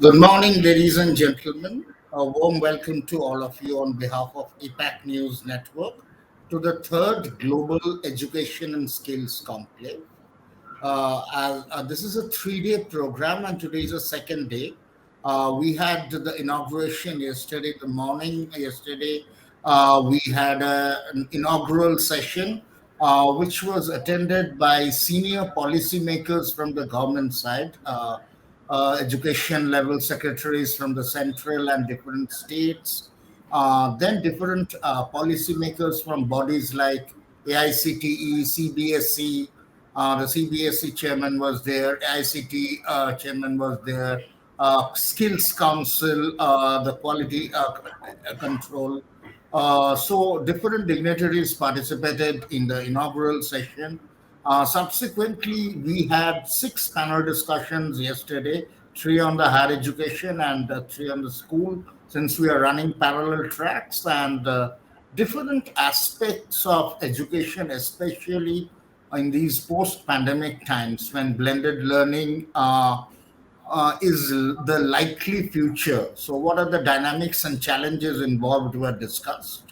Good morning, ladies and gentlemen. A warm welcome to all of you on behalf of APAC News Network to the third Global Education and Skills Conclave. This is a 3 day program, and today is the second day. We had the inauguration yesterday, the morning yesterday. We had an inaugural session which was attended by senior policymakers from the government side. Education level secretaries from the central and different states, then different policymakers from bodies like AICTE, CBSE. The CBSE chairman was there, AICT chairman was there, Skills Council, the quality control. So different dignitaries participated in the inaugural session. Subsequently, we had six panel discussions yesterday, three on the higher education and three on the school, since we are running parallel tracks and different aspects of education, especially in these post-pandemic times when blended learning is the likely future. So, what are the dynamics and challenges involved were discussed.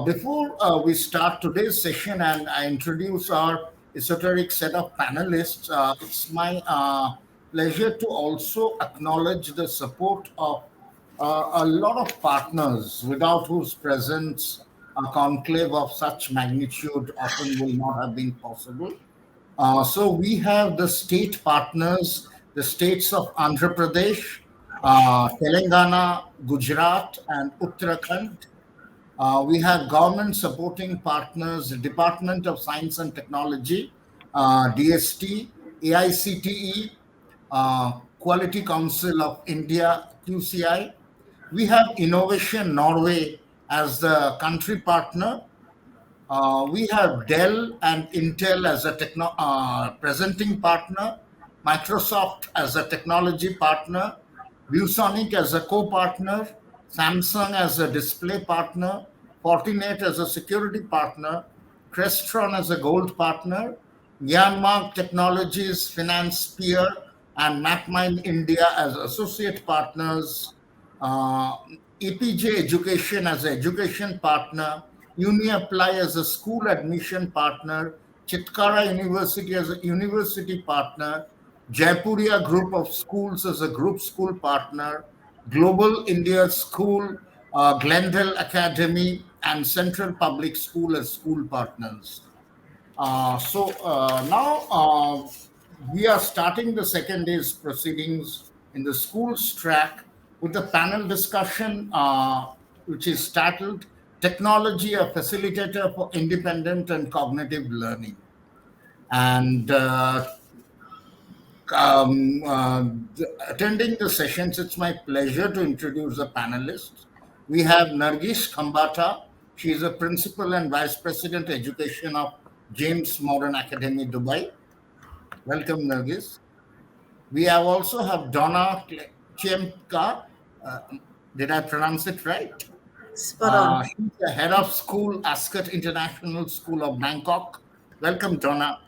Before we start today's session and I introduce our esoteric set of panelists, it's my pleasure to also acknowledge the support of a lot of partners without whose presence a conclave of such magnitude often will not have been possible. So we have the state partners, the states of Andhra Pradesh, Telangana, Gujarat, and Uttarakhand. We have government supporting partners, the Department of Science and Technology, DST, AICTE, Quality Council of India, QCI. We have Innovation Norway as the country partner. We have Dell and Intel as a presenting partner, Microsoft as a technology partner, ViewSonic as a co-partner, Samsung as a display partner, Fortinet as a security partner, Crestron as a gold partner, Myanmar Technologies Finance Peer, and MapMind India as associate partners, uh, EPJ Education as an education partner, UniApply as a school admission partner, Chitkara University as a university partner, Jaipuria Group of Schools as a group school partner, Global India School, Glendale Academy, and Central Public School as school partners. Now we are starting the second day's proceedings in the schools track with a panel discussion which is titled Technology, a Facilitator for Independent and Cognitive Learning. And um, uh, attending the sessions, it's my pleasure to introduce the panelists. We have Nargis Khambata. She is a principal and vice president education of James Modern Academy, Dubai. Welcome, Nargis. We have also have Donna Chiemka. Uh, did I pronounce it right? Spot on. She's the head of school, Ascot International School of Bangkok. Welcome, Donna.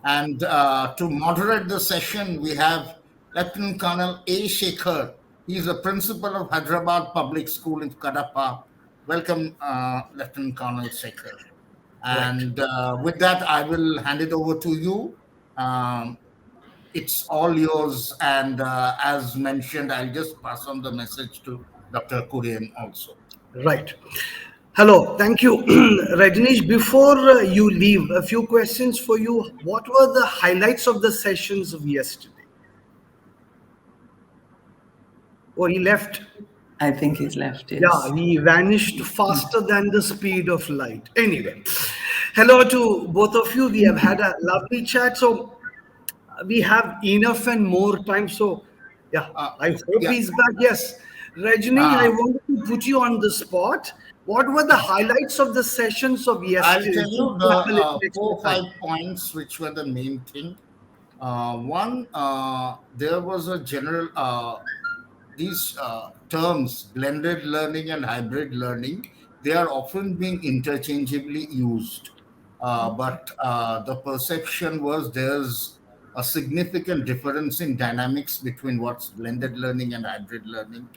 And to moderate the session, we have Lieutenant Colonel A. Shekhar. He's a principal of Hyderabad Public School in Kadapa. Welcome, Lieutenant Colonel Shekhar. Right. And with that, I will hand it over to you. Um, it's all yours. And as mentioned, I'll just pass on the message to Dr. Kurian also. Right. Hello. Thank you, Rajneesh. Before you leave, a few questions for you. What were the highlights of the sessions of yesterday? Oh, he left. I think he's left. Yes. Yeah, he vanished faster than the speed of light. Anyway, hello to both of you. We have had a lovely chat. So we have enough and more time. So, yeah, I hope Yeah. he's back. Yes. Rajneesh, I wanted to put you on the spot. What were the highlights of the sessions of I'll yesterday? tell you Just to have a the little four or extra time. five points which were the main thing. One, there was a general, these terms, blended learning and hybrid learning, they are often being interchangeably used. But the perception was there's a significant difference in dynamics between what's blended learning and hybrid learning.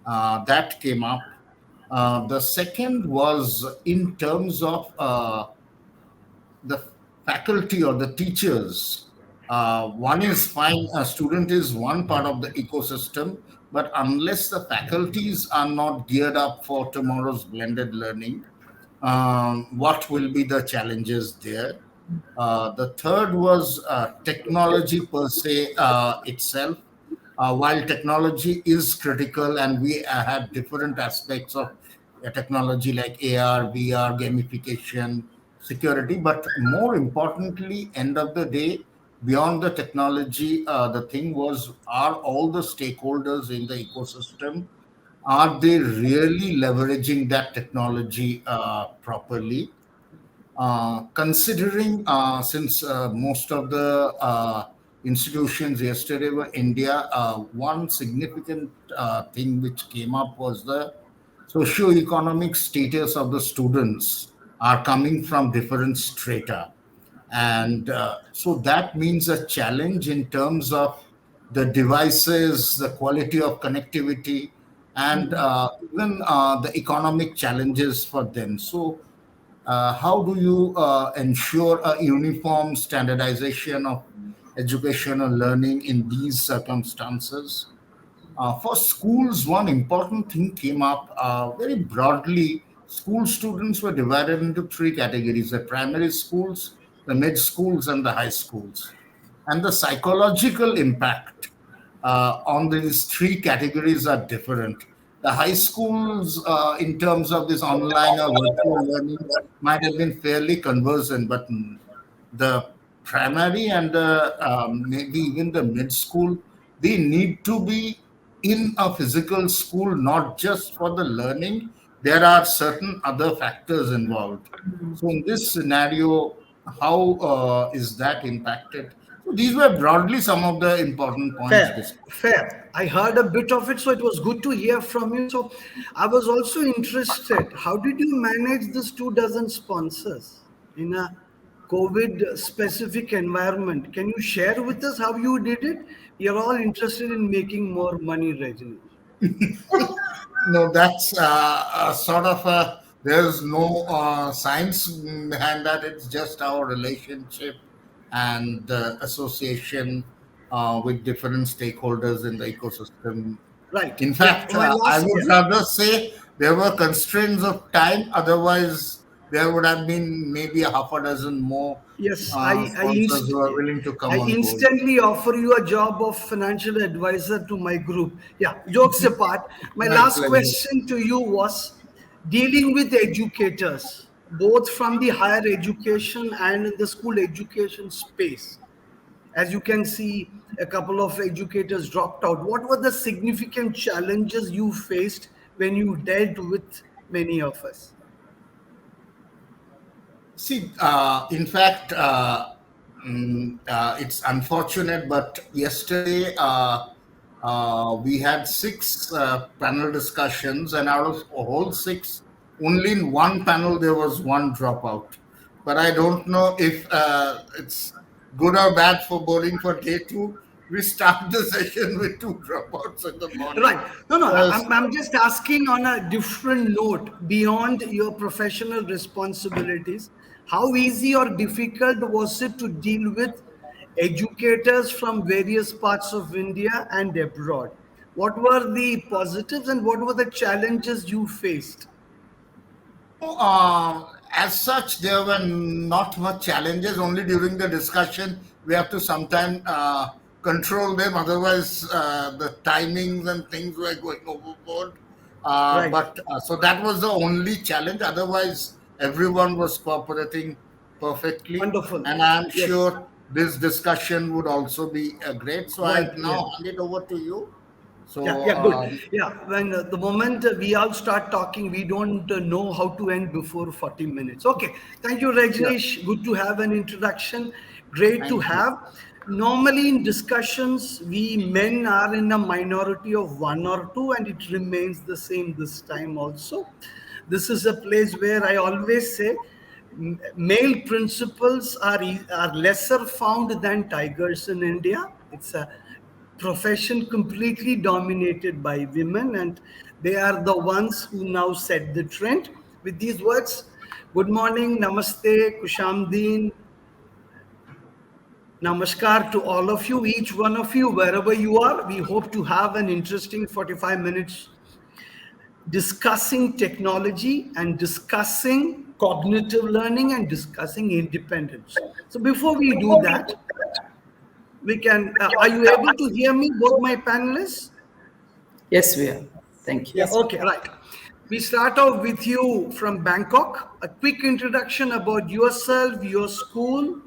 That came up. The second was in terms of the faculty or the teachers. One is fine, a student is one part of the ecosystem, but unless the faculties are not geared up for tomorrow's blended learning, what will be the challenges there? The third was technology per se itself. While technology is critical and we have different aspects of technology like AR, VR, gamification, security, but more importantly, end of the day, beyond the technology, the thing was, are all the stakeholders in the ecosystem, are they really leveraging that technology properly? Considering since most of the institutions yesterday were India, one significant thing which came up was the socio-economic status of the students are coming from different strata. And so that means a challenge in terms of the devices, the quality of connectivity, and even the economic challenges for them. So how do you ensure a uniform standardization of educational learning in these circumstances? For schools, one important thing came up very broadly. School students were divided into three categories: the primary schools, the mid schools, and the high schools. And the psychological impact on these three categories are different. The high schools, in terms of this online or virtual learning, might have been fairly conversant, but the primary and maybe even the mid school, they need to be in a physical school, not just for the learning. There are certain other factors involved. So, in this scenario, how is that impacted? So, these were broadly some of the important points Fair, discussed. fair. I heard a bit of it, so it was good to hear from you. So I was also interested. How did you manage this 2 dozen sponsors in a COVID specific environment? Can you share with us how you did it? We are all interested in making more money, Rajni. No, that's a sort of a, there's no science behind that. It's just our relationship and the association with different stakeholders in the ecosystem. Right. In Yeah. fact, My I last. would Yeah. rather say there were constraints of time. Otherwise, there would have been maybe a half a dozen more Yes, sponsors who are willing to come I on board. instantly offer you a job of financial advisor to my group. Yeah, jokes apart. My My last pleasure. question to you was dealing with educators, both from the higher education and in the school education space. As you can see, a couple of educators dropped out. What were the significant challenges you faced when you dealt with many of us? See, in fact, it's unfortunate, but yesterday we had six panel discussions, and out of whole six, only in one panel there was one dropout. But I don't know if it's good or bad for bowling for day two. We start the session with two dropouts in the morning. Right. No, no, Uh, I'm just asking on a different note beyond your professional responsibilities. How easy or difficult was it to deal with educators from various parts of India and abroad? What were the positives and what were the challenges you faced? As such, there were not much challenges. Only during the discussion, we have to sometimes control them. Otherwise, the timings and things were going overboard. Right. So that was the only challenge. Otherwise, everyone was cooperating perfectly. Wonderful. And I'm Yes. sure this discussion would also be great. So I Right. Yeah. now hand it over to you. Yeah, So, yeah, good. Yeah, when the moment we all start talking, we don't know how to end before 40 minutes. Okay, thank you, yeah, Rajneesh. Good to have an introduction. Great to thank you. have. Normally, in discussions, we men are in a minority of one or two, and it remains the same this time also. This is a place where I always say male principals are lesser found than tigers in India. It's a profession completely dominated by women, and they are the ones who now set the trend. With these words, good morning, namaste, kushamdeen, namaskar to all of you, each one of you, wherever you are. We hope to have an interesting 45 minutes discussing technology and discussing cognitive learning and discussing independence. So before we do that, we can, are you able to hear me, both my panelists? Yes, we are. Thank you. Yeah, okay, right. We start off with you from Bangkok. A quick introduction about yourself, your school,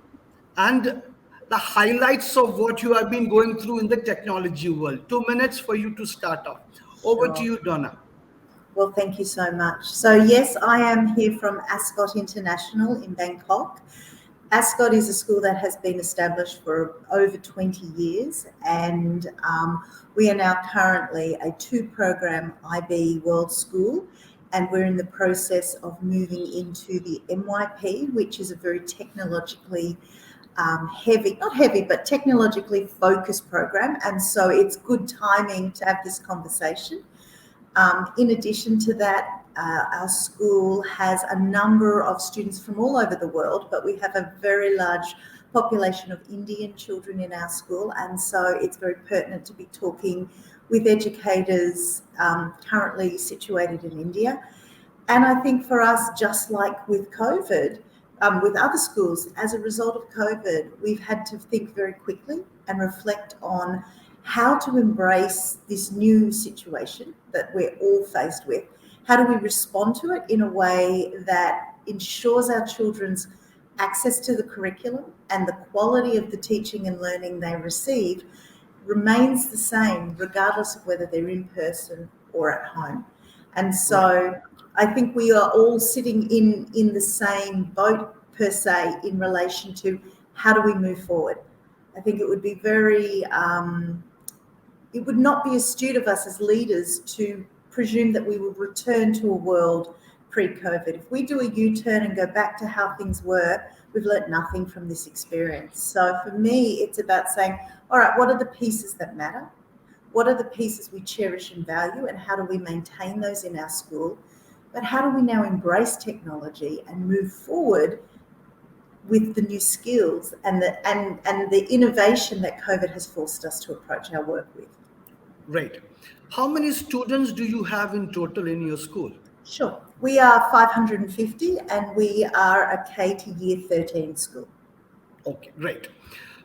and the highlights of what you have been going through in the technology world. 2 minutes for you to start off. Over to Sure. you, Donna. Well, thank you so much. So, yes, I am here from Ascot International in Bangkok. Ascot is a school that has been established for over 20 years, and we are now currently a 2-program IB World School, and we're in the process of moving into the MYP, which is a very technologically not heavy, but technologically focused program. And so it's good timing to have this conversation. In addition to that, our school has a number of students from all over the world, but we have a very large population of Indian children in our school, and so it's very pertinent to be talking with educators currently situated in India. And I think for us, just like with COVID, with other schools, as a result of COVID, we've had to think very quickly and reflect on how to embrace this new situation that we're all faced with. How do we respond to it in a way that ensures our children's access to the curriculum and the quality of the teaching and learning they receive remains the same, regardless of whether they're in person or at home. And so I think we are all sitting in the same boat, per se, in relation to how do we move forward. I think it would be very... it would not be astute of us as leaders to presume that we will return to a world pre-COVID. If we do a U-turn and go back to how things were, we've learnt nothing from this experience. So for me, it's about saying, all right, what are the pieces that matter? What are the pieces we cherish and value, and how do we maintain those in our school? But how do we now embrace technology and move forward with the new skills and the innovation that COVID has forced us to approach our work with? Right. How many students do you have in total in your school? Sure. We are 550, and we are a K to Year 13 school. Okay, great.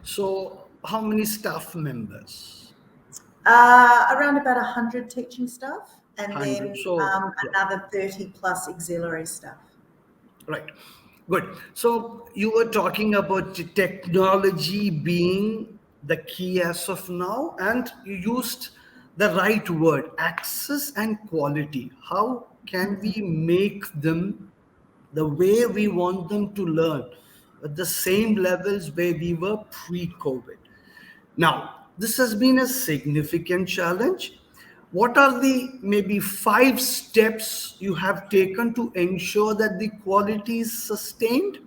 So how many staff members? Around about 100 teaching staff, and 100. then So, another 30 plus auxiliary staff. right. Good. So you were talking about technology being the key as of now, and you used the right word, access and quality. How can we make them the way we want them to learn at the same levels where we were pre-COVID? Now, this has been a significant challenge. What are the maybe 5 steps you have taken to ensure that the quality is sustained?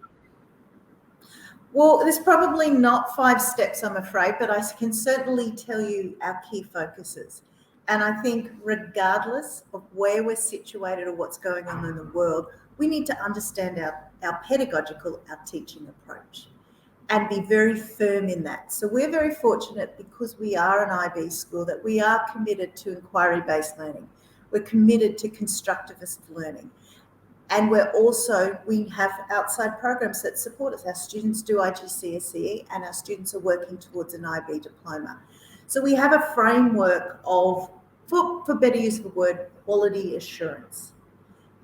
Well, there's probably not 5 steps, I'm afraid, but I can certainly tell you our key focuses. And I think regardless of where we're situated or what's going on in the world, we need to understand our pedagogical, our teaching approach, and be very firm in that. So we're very fortunate, because we are an IB school, that we are committed to inquiry-based learning. We're committed to constructivist learning. And we have outside programs that support us. Our students do IGCSE, and our students are working towards an IB diploma. So we have a framework of, for better use of the word, quality assurance.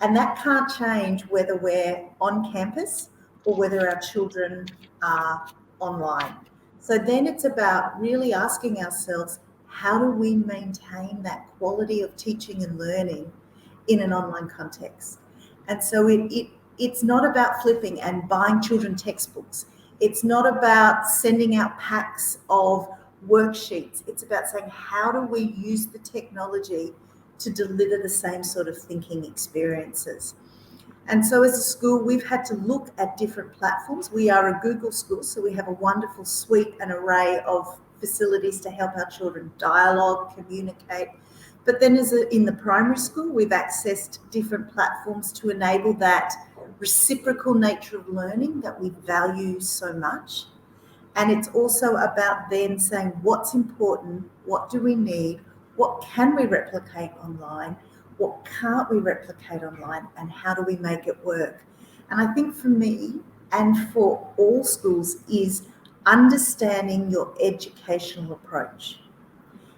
And that can't change whether we're on campus or whether our children are online. So then it's about really asking ourselves, how do we maintain that quality of teaching and learning in an online context? And so it's not about flipping and buying children textbooks. It's not about sending out packs of worksheets. It's about saying, how do we use the technology to deliver the same sort of thinking experiences? And so as a school, we've had to look at different platforms. We are a Google school, so we have a wonderful suite and array of facilities to help our children dialogue, communicate. But then in the primary school, we've accessed different platforms to enable that reciprocal nature of learning that we value so much. And it's also about then saying what's important, what do we need, what can we replicate online, what can't we replicate online, and how do we make it work? And I think for me and for all schools is understanding your educational approach.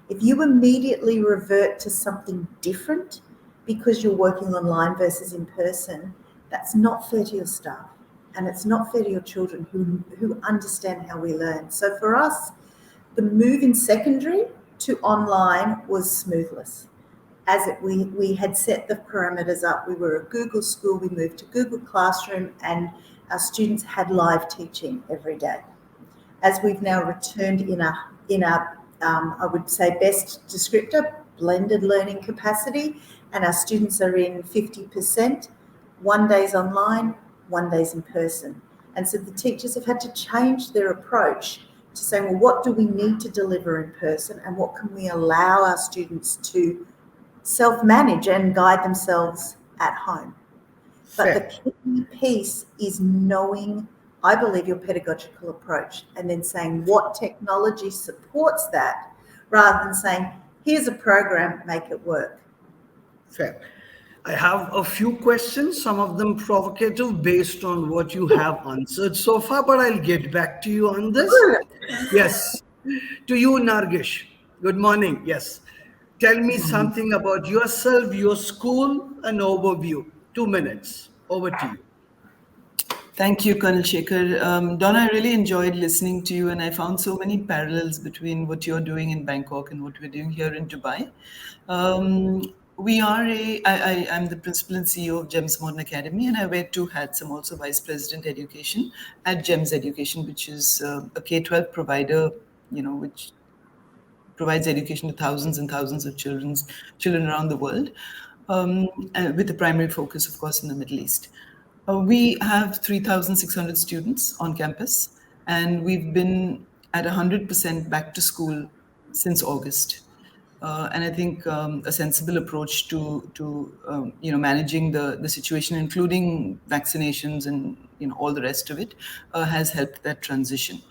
If you immediately revert to something different because you're working online versus in person, that's not fair to your staff. And it's not fair to your children who understand how we learn. So for us, the move in secondary to online was smoothless. We had set the parameters up. We were a Google school. We moved to Google Classroom, and our students had live teaching every day. As we've now returned in a I would say best descriptor, blended learning capacity, and our students are in 50%. One day's online, one day's in person. And so the teachers have had to change their approach to saying, well, what do we need to deliver in person, and what can we allow our students to self-manage and guide themselves at home? But the key piece is knowing, I believe, your pedagogical approach, and then saying what technology supports that, rather than saying, here's a program, make it work. Fair. I have a few questions, some of them provocative based on what you have answered so far, but I'll get back to you on this. Yes. To you, Nargish. Good morning. Yes. Tell me something about yourself, your school, an overview. 2 minutes. Over to you. Thank you, Colonel Shekhar. Donna, I really enjoyed listening to you, and I found so many parallels between what you're doing in Bangkok and what we're doing here in Dubai. I'm the principal and CEO of GEMS Modern Academy, and I wear two hats. I'm also Vice President Education at GEMS Education, which is a K-12 provider, which provides education to thousands and thousands of children around the world, with a primary focus, of course, in the Middle East. We have 3,600 students on campus, and we've been at 100% back to school since August. And I think a sensible approach to managing the situation, including vaccinations and all the rest of it, has helped that transition.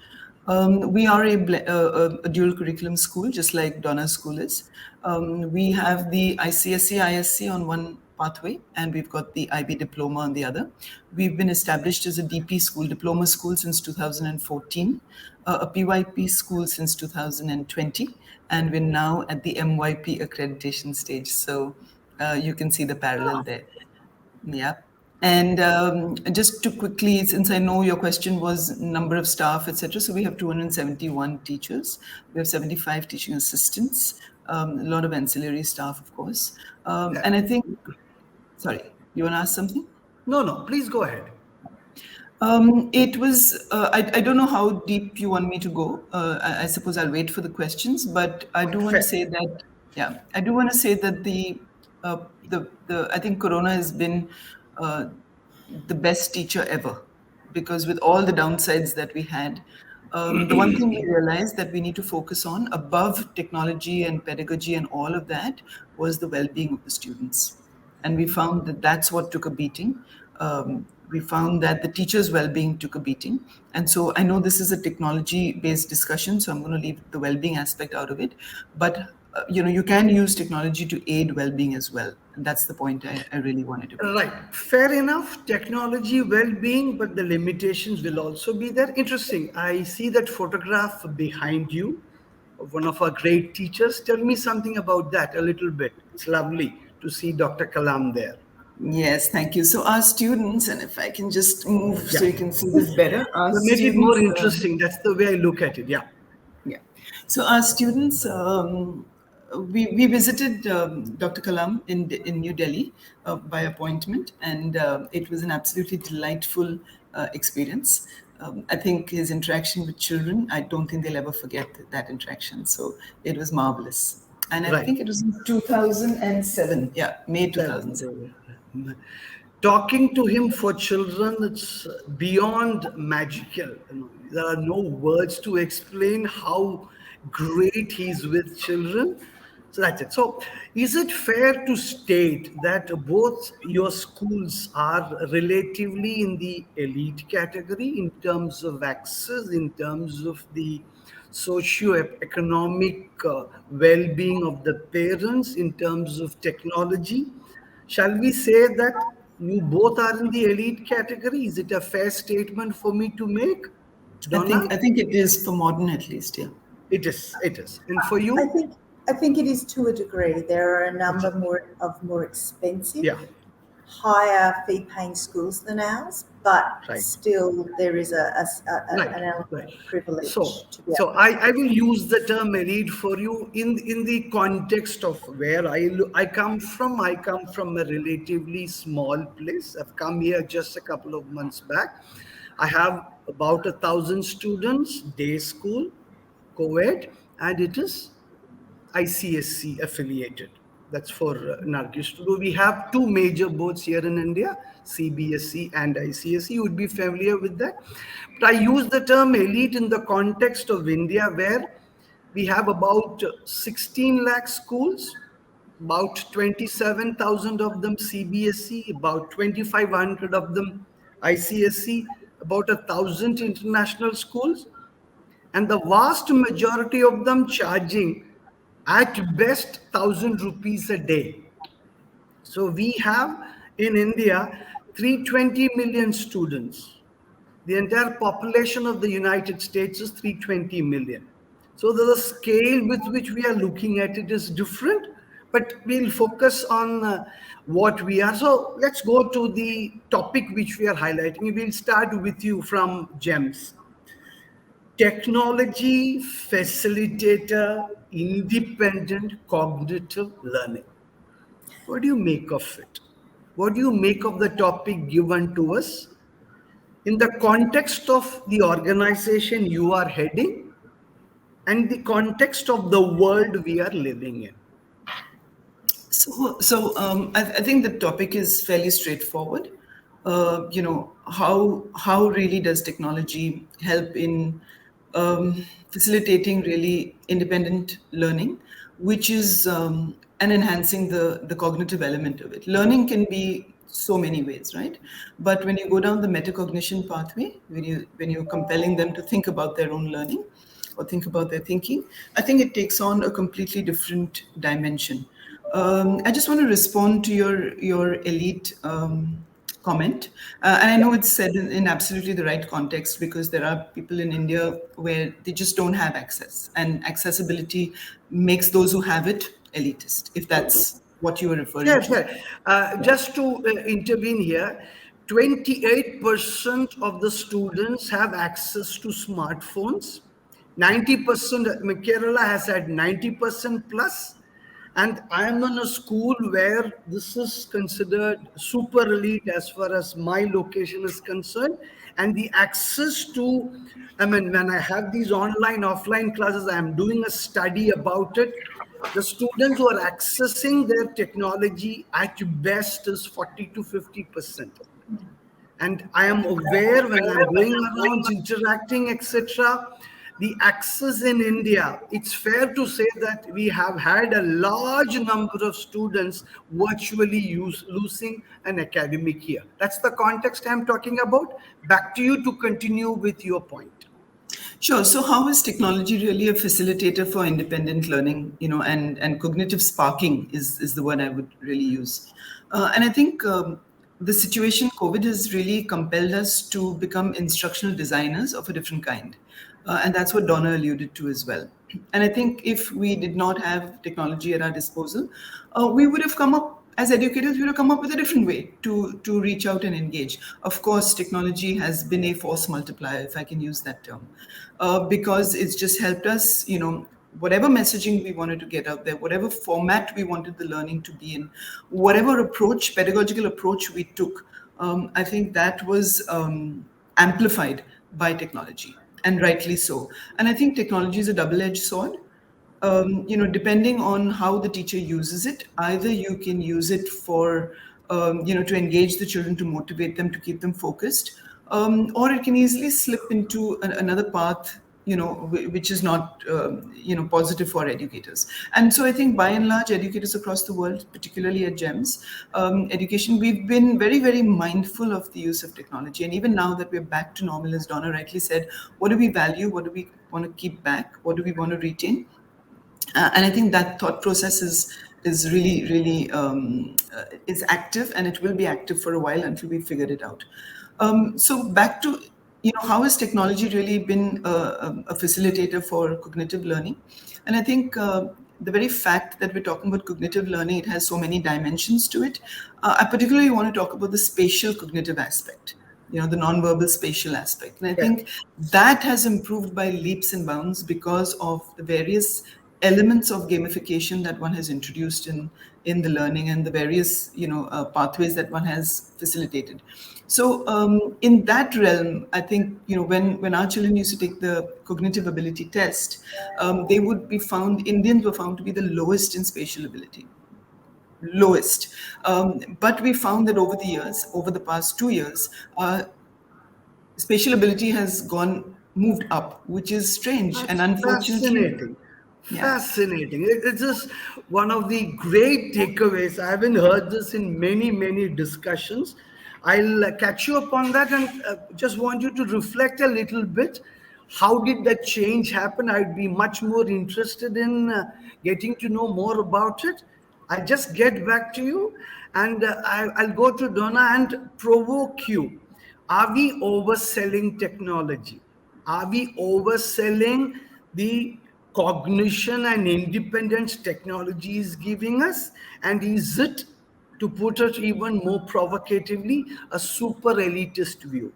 We are a dual curriculum school, just like Donna's school is. We have the ICSE, ISC on one pathway, and we've got the IB diploma on the other. We've been established as a DP school, diploma school, since 2014, a PYP school since 2020, and we're now at the MYP accreditation stage. So you can see the parallel there. Yeah. And just to quickly, since I know your question was number of staff, etc., so we have 271 teachers. We have 75 teaching assistants, a lot of ancillary staff, of course. And I think, sorry, you want to ask something? No, please go ahead. It was, I don't know how deep you want me to go. I suppose I'll wait for the questions, but I do want to say that, I do want to say that I think Corona has been the best teacher ever, because with all the downsides that we had, the one thing we realized that we need to focus on above technology and pedagogy and all of that was the well-being of the students. And we found that that's what took a beating. We found that the teachers' well-being took a beating. And so I know this is a technology-based discussion, so I'm going to leave the well-being aspect out of it. But you can use technology to aid well-being as well. And that's the point I really wanted to make. Right. Fair enough. Technology, well-being, but the limitations will also be there. Interesting. I see that photograph behind you of one of our great teachers. Tell me something about that a little bit. It's lovely to see Dr. Kalam there. Yes, thank you. So our students, and if I can just move so you can see this better. Make it more interesting. That's the way I look at it. Yeah. So our students, we visited Dr. Kalam in New Delhi by appointment, and it was an absolutely delightful experience. I think his interaction with children, I don't think they'll ever forget that interaction. So it was marvelous. And I think it was in 2007. Yeah, May 2007. talking to him for children, it's beyond magical. There are no words to explain how great he's with children. So that's it. So, is it fair to state that both your schools are relatively in the elite category in terms of access, in terms of the socio-economic well-being of the parents, in terms of technology? Shall we say that you both are in the elite category? Is it a fair statement for me to make, Donna? I think it is for modern at least, yeah. It is. It is. And for I you? think I think it is to a degree. There are a number Okay. more expensive, Yeah. higher fee-paying schools than ours, but Right. still there is Right. an element Right. of privilege So, to be so able. I will use the term elite for you in the context of where I come from. I come from a relatively small place. I've come here just a couple of months back. I have about 1,000 students, day school, co-ed, and it is ICSC affiliated. That's for Nargis to do. We have two major boards here in India, CBSE and ICSE. You would be familiar with that. But I use the term elite in the context of India, where we have about 16 lakh schools, about 27,000 of them CBSE, about 2,500 of them ICSE, about 1,000 international schools, and the vast majority of them charging at best 1,000 rupees a day. So we have in India 320 million students. The entire population of the United States is 320 million. So the scale with which we are looking at it is different, but we'll focus on what we are. So let's go to the topic which we are highlighting. We'll start with you from GEMS. Technology facilitator, independent cognitive learning. What do you make of it? What do you make of the topic given to us in the context of the organization you are heading and the context of the world we are living in? I think the topic is fairly straightforward. How really does technology help in facilitating really independent learning, which is and enhancing the cognitive element of it. Learning can be so many ways, right? But when you go down the metacognition pathway, when you're compelling them to think about their own learning or think about their thinking, I think it takes on a completely different dimension. I just want to respond to your elite comment, and I know it's said in absolutely the right context, because there are people in India where they just don't have access, and accessibility makes those who have it elitist, if that's what you were referring Yes, to. yes. Just to intervene here, 28% of the students have access to smartphones. 90%, Kerala has had 90% plus, and I am in a school where this is considered super elite as far as my location is concerned. And the access to, when I have these online, offline classes, I am doing a study about it. The students who are accessing their technology at best is 40 to 50%. And I am aware when I'm going around interacting, etc., the access in India, it's fair to say that we have had a large number of students virtually losing an academic year. That's the context I'm talking about. Back to you to continue with your point. Sure. So, how is technology really a facilitator for independent learning? And cognitive sparking is the word I would really use. And I think the situation COVID has really compelled us to become instructional designers of a different kind, and that's what Donna alluded to as well. And I think if we did not have technology at our disposal, we would have come up as educators, we would have come up with a different way to reach out and engage. Of course, technology has been a force multiplier, if I can use that term, because it's just helped us, whatever messaging we wanted to get out there, whatever format we wanted the learning to be in, whatever approach, pedagogical approach we took, I think that was amplified by technology, and rightly so. And I think technology is a double-edged sword. Depending on how the teacher uses it, either you can use it for to engage the children, to motivate them, to keep them focused. Or it can easily slip into another path, which is not, positive for educators. And so I think by and large, educators across the world, particularly at GEMS Education, we've been very, very mindful of the use of technology. And even now that we're back to normal, as Donna rightly said, what do we value? What do we want to keep back? What do we want to retain? And I think that thought process is really, really is active, and it will be active for a while until we figured it out. So back to, how has technology really been a facilitator for cognitive learning? And I think the very fact that we're talking about cognitive learning, it has so many dimensions to it. I particularly want to talk about the spatial cognitive aspect, the non-verbal spatial aspect. And I think that has improved by leaps and bounds because of the various elements of gamification that one has introduced in the learning, and the various pathways that one has facilitated. So in that realm, I think when our children used to take the cognitive ability test, Indians were found to be the lowest in spatial ability. Lowest. But we found that over the past 2 years, spatial ability has moved up, which is strange. That's and unfortunately fascinating. Fascinating. It's just one of the great takeaways. I haven't heard this in many, many discussions. I'll catch you up on that, and just want you to reflect a little bit. How did that change happen? I'd be much more interested in getting to know more about it. I'll just get back to you, and I'll go to Donna and provoke you. Are we overselling technology? Are we overselling the cognition and independence technology is giving us? And is it, to put it even more provocatively, a super elitist view?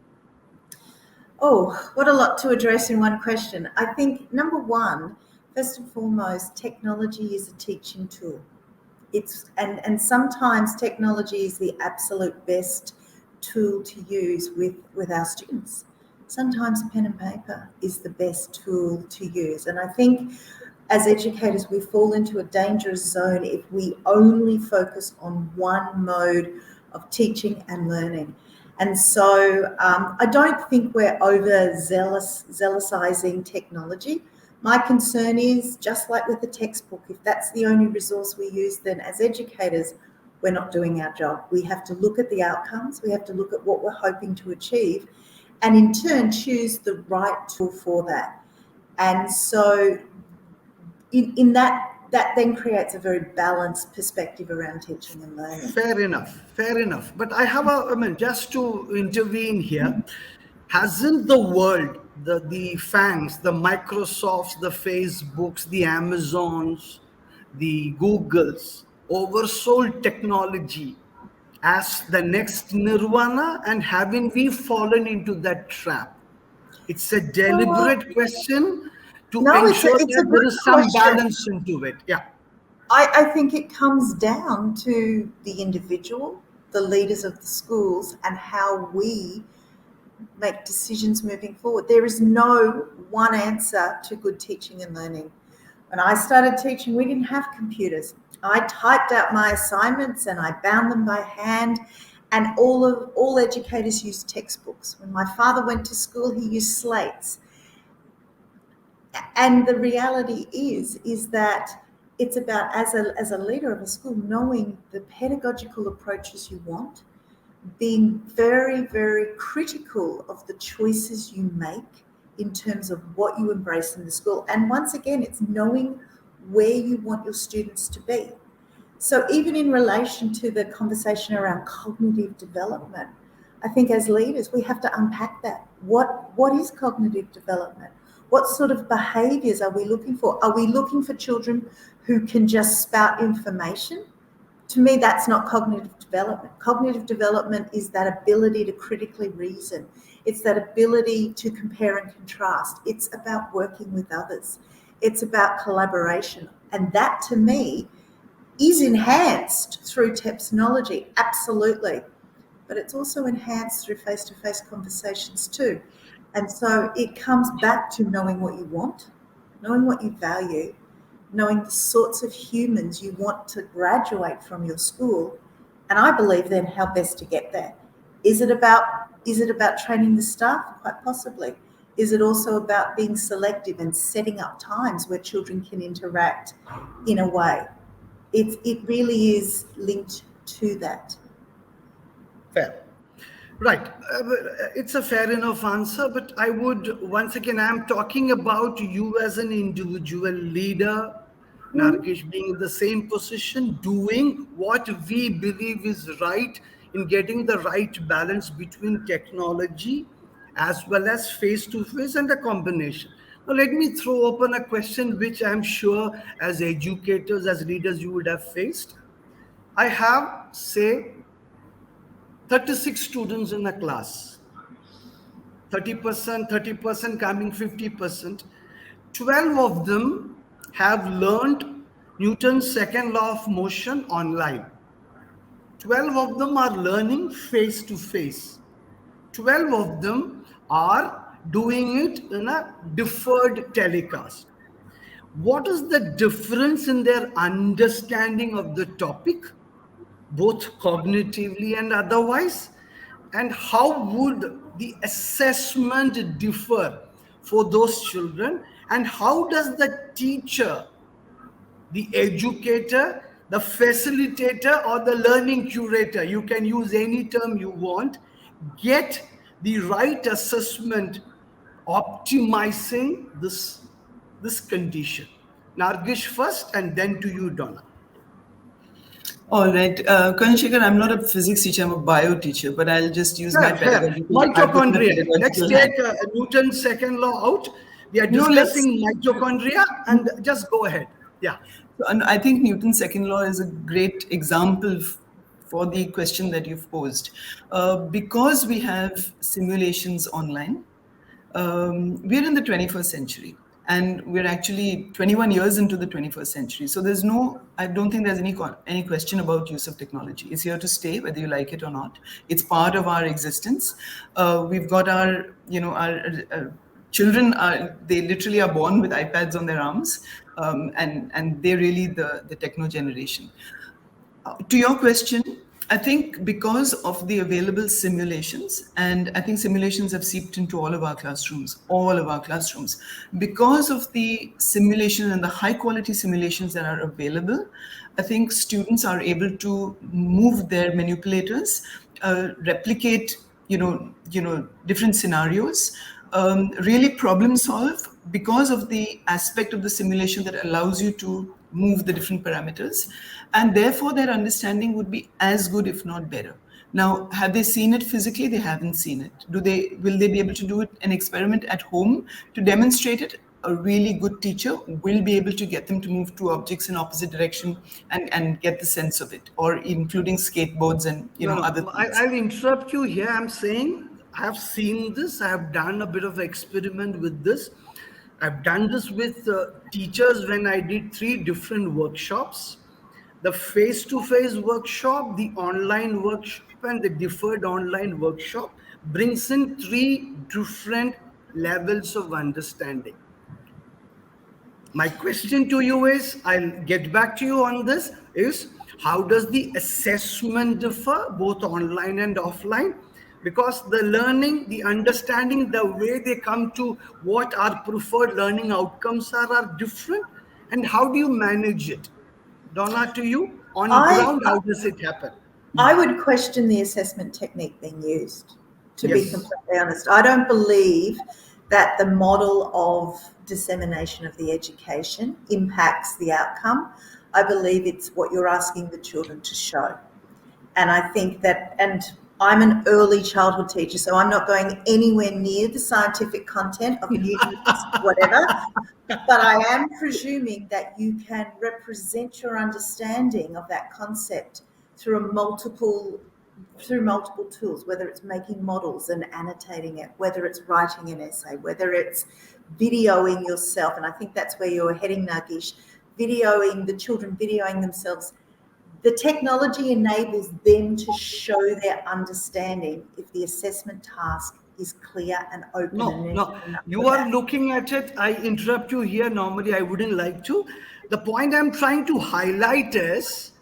Oh, what a lot to address in one question. I think number one, first and foremost, technology is a teaching tool. And sometimes technology is the absolute best tool to use with our students. Sometimes pen and paper is the best tool to use. And I think as educators, we fall into a dangerous zone if we only focus on one mode of teaching and learning. And so I don't think we're zealousizing technology. My concern is, just like with the textbook, if that's the only resource we use, then as educators, we're not doing our job. We have to look at the outcomes. We have to look at what we're hoping to achieve, and in turn choose the right tool for that. And so in that then creates a very balanced perspective around teaching and learning. Fair enough. But just to intervene here, hasn't the world, the FANGs, the Microsofts, the Facebooks, the Amazons, the Googles oversold technology as the next nirvana? And haven't we fallen into that trap? It's a deliberate question to ensure that there is some balance into it. Yeah. I think it comes down to the individual, the leaders of the schools, and how we make decisions moving forward. There is no one answer to good teaching and learning. When I started teaching, we didn't have computers. I typed out my assignments and I bound them by hand, and all educators used textbooks. When my father went to school, he used slates. And the reality is that it's about, as a leader of a school, knowing the pedagogical approaches you want, being very, very critical of the choices you make in terms of what you embrace in the school. And once again, it's knowing where you want your students to be. So even in relation to the conversation around cognitive development, I think as leaders, we have to unpack that. What is cognitive development? What sort of behaviours are we looking for? Are we looking for children who can just spout information? To me, that's not cognitive development. Cognitive development is that ability to critically reason. It's that ability to compare and contrast. It's about working with others. It's about collaboration. And that, to me, is enhanced through technology, absolutely. But it's also enhanced through face-to-face conversations too. And so it comes back to knowing what you want, knowing what you value, knowing the sorts of humans you want to graduate from your school, And I believe then how best to get there. Is it about training the staff? Quite possibly. Is it also about being selective and setting up times where children can interact in a way? It really is linked to that. Fair. Right. It's a fair enough answer, but I would, once again, I'm talking about you as an individual leader, Nargish being in the same position, doing what we believe is right in getting the right balance between technology as well as face-to-face and a combination. Now, let me throw open a question which I'm sure as educators, as leaders, you would have faced. I have, say, 36 students in a class, 30% coming 50%. 12 of them have learned Newton's second law of motion online. 12 of them are learning face to face. 12 of them are doing it in a deferred telecast. What is the difference in their understanding of the topic, both cognitively and otherwise? And how would the assessment differ for those children? And how does the teacher, the educator, the facilitator, or the learning curator, you can use any term you want, get the right assessment optimizing this condition? Nargish first, and then to you, Donna. All right. Kanishikar, I'm not a physics teacher, I'm a bio teacher, but I'll just use my pedagogical. Mitochondria. Let's take Newton's second law out. We are discussing mitochondria, and just go ahead. Yeah. And I think Newton's second law is a great example for the question that you've posed. Because we have simulations online, we're in the 21st century. And we're actually 21 years into the 21st century. So I don't think there's any question about use of technology. It's here to stay, whether you like it or not. It's part of our existence. We've got our children, they literally are born with iPads on their arms. And they're really the techno generation. To your question, I think because of the available simulations, and I think simulations have seeped into all of our classrooms, because of the simulation and the high quality simulations that are available, I think students are able to move their manipulators, replicate, different scenarios, really problem solve because of the aspect of the simulation that allows you to move the different parameters, and therefore their understanding would be as good, if not better. Now, have they seen it physically? They haven't seen it. Will they be able to do an experiment at home to demonstrate it? A really good teacher will be able to get them to move two objects in opposite direction and get the sense of it, or including skateboards and other things. I'll interrupt you here. I'm saying I have seen this. I have done a bit of experiment with this. I've done this with teachers when I did 3 different workshops: the face-to-face workshop, the online workshop, and the deferred online workshop. Brings in 3 different levels of understanding. My question to you is, I'll get back to you on this, is how does the assessment differ, both online and offline? Because the learning, the understanding, the way they come to what our preferred learning outcomes are different. And how do you manage it? Donna, to you, on ground, how does it happen? I would question the assessment technique being used, to be completely honest. I don't believe that the model of dissemination of the education impacts the outcome. I believe it's what you're asking the children to show. And I think that, and I'm an early childhood teacher, so I'm not going anywhere near the scientific content of Newton's whatever, but I am presuming that you can represent your understanding of that concept through multiple tools, whether it's making models and annotating it, whether it's writing an essay, whether it's videoing yourself. And I think that's where you're heading, Nagish, videoing the children, videoing themselves. The technology enables them to show their understanding if the assessment task is clear and open. No, you are looking at it. I interrupt you here. Normally, I wouldn't like to. The point I'm trying to highlight is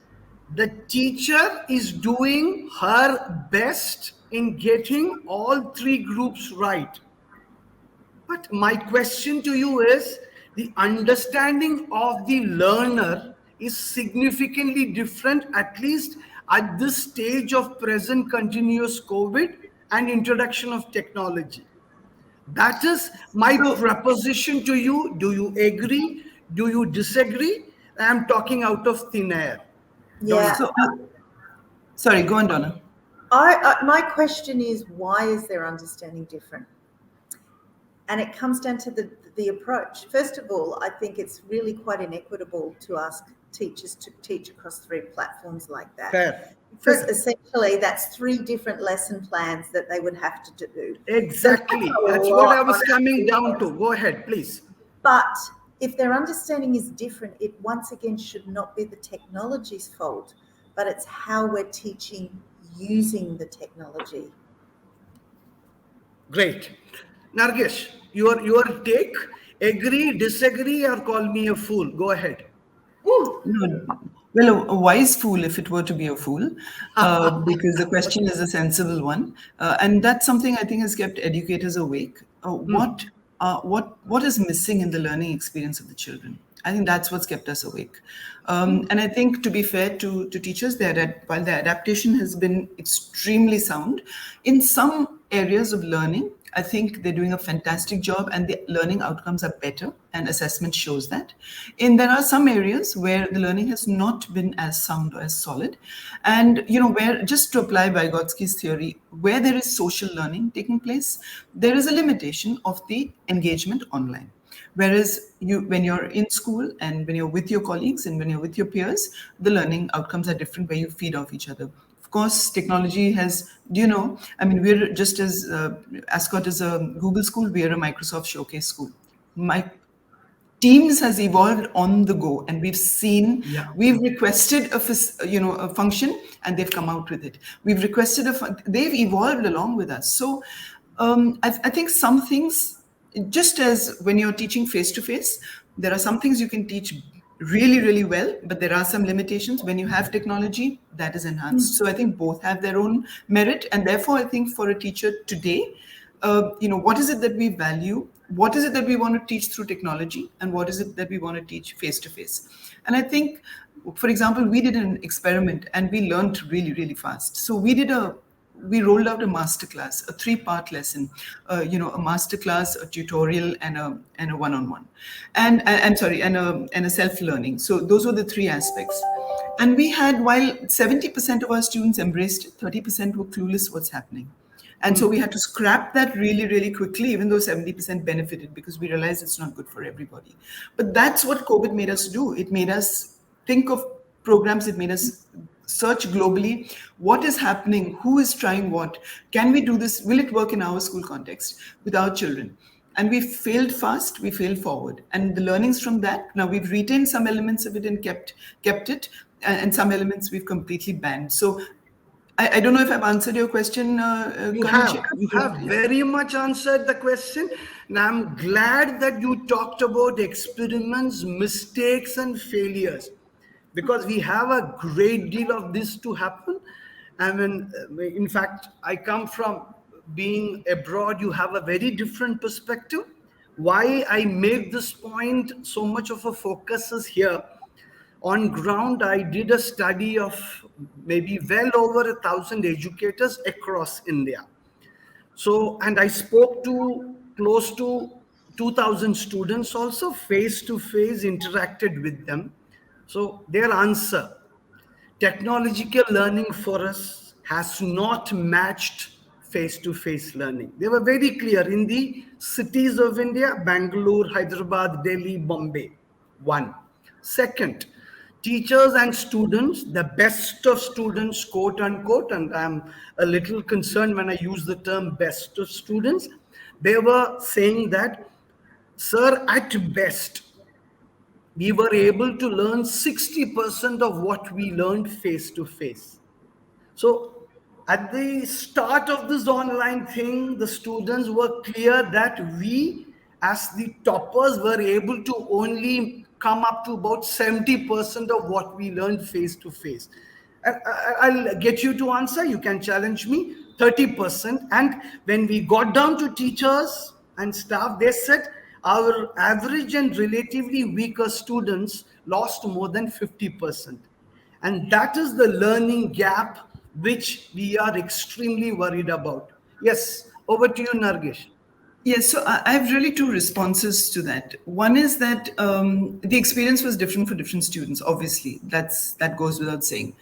The teacher is doing her best in getting all three groups right. But my question to you is, the understanding of the learner is significantly different, at least at this stage of present continuous COVID and introduction of technology. That is my So, proposition to you. Do you agree? Do you disagree? I am talking out of thin air. Yeah. Donna. so sorry, go on, Donna. My question is, why is their understanding different? And it comes down to the approach. First of all, I think it's really quite inequitable to ask teachers to teach across three platforms like that. Fair. Because Fair. essentially that's three different lesson plans that they would have to do. Exactly. So That's a what I lot was on coming our down to. videos. Go ahead, please. But if their understanding is different, it once again should not be the technology's fault, but it's how we're teaching using the technology. Great. Nargesh, your take, agree, disagree, or call me a fool. Go ahead. No, well, a wise fool if it were to be a fool, because the question is a sensible one, and that's something I think has kept educators awake. What is missing in the learning experience of the children? I think that's what's kept us awake. And I think, to be fair to teachers, while the adaptation has been extremely sound, in some areas of learning, I think they're doing a fantastic job and the learning outcomes are better and assessment shows that. And there are some areas where the learning has not been as sound or as solid. And, where, just to apply Vygotsky's theory, where there is social learning taking place, there is a limitation of the engagement online. Whereas when you're in school and when you're with your colleagues and when you're with your peers, the learning outcomes are different where you feed off each other. Of course, technology has, I mean, we're just as Ascot is a Google school, we're a Microsoft Showcase school. Teams has evolved on the go, and we've requested a function, and they've come out with it. We've requested they've evolved along with us. So I think some things, just as when you're teaching face to face, there are some things you can teach really, really well, but there are some limitations. When you have technology, that is enhanced. So I think both have their own merit, and therefore I think for a teacher today, what is it that we value? What is it that we want to teach through technology? And what is it that we want to teach face to face? And I think, for example, we did an experiment and we learned really, really fast. So we rolled out a masterclass, a 3-part lesson, a masterclass, a tutorial, and a one-on-one, and a self-learning. So those were the 3 aspects. And we had, while 70% of our students embraced it, 30% were clueless what's happening. And so we had to scrap that really, really quickly, even though 70% benefited, because we realized it's not good for everybody. But that's what COVID made us do. It made us think of programs. It made us search globally. What is happening? Who is trying what? Can we do this? Will it work in our school context with our children? And we failed fast, we failed forward. And the learnings from that, now we've retained some elements of it and kept it, and some elements we've completely banned. So I don't know if I've answered your question, You Kalam. have very much answered the question. And I'm glad that you talked about experiments, mistakes, and failures, because we have a great deal of this to happen. I mean, in fact, I come from being abroad. You have a very different perspective. Why I make this point so much of a focus is here. On ground, I did a study of maybe well over 1,000 educators across India. So, and I spoke to close to 2,000 students also, face to face, interacted with them. So their answer, technological learning for us has not matched face to face learning. They were very clear in the cities of India: Bangalore, Hyderabad, Delhi, Bombay. One. Second, teachers and students, the best of students, quote unquote, and I'm a little concerned when I use the term best of students, they were saying that, sir, at best, we were able to learn 60% of what we learned face to face. So at the start of this online thing, the students were clear that we, as the toppers, were able to only come up to about 70% of what we learned face to face. I'll get you to answer. You can challenge me. 30%. And when we got down to teachers and staff, they said our average and relatively weaker students lost more than 50%. And that is the learning gap which we are extremely worried about. Yes, over to you, Nargesh. Yes, so I have really two responses to that. One is that the experience was different for different students. Obviously, that goes without saying.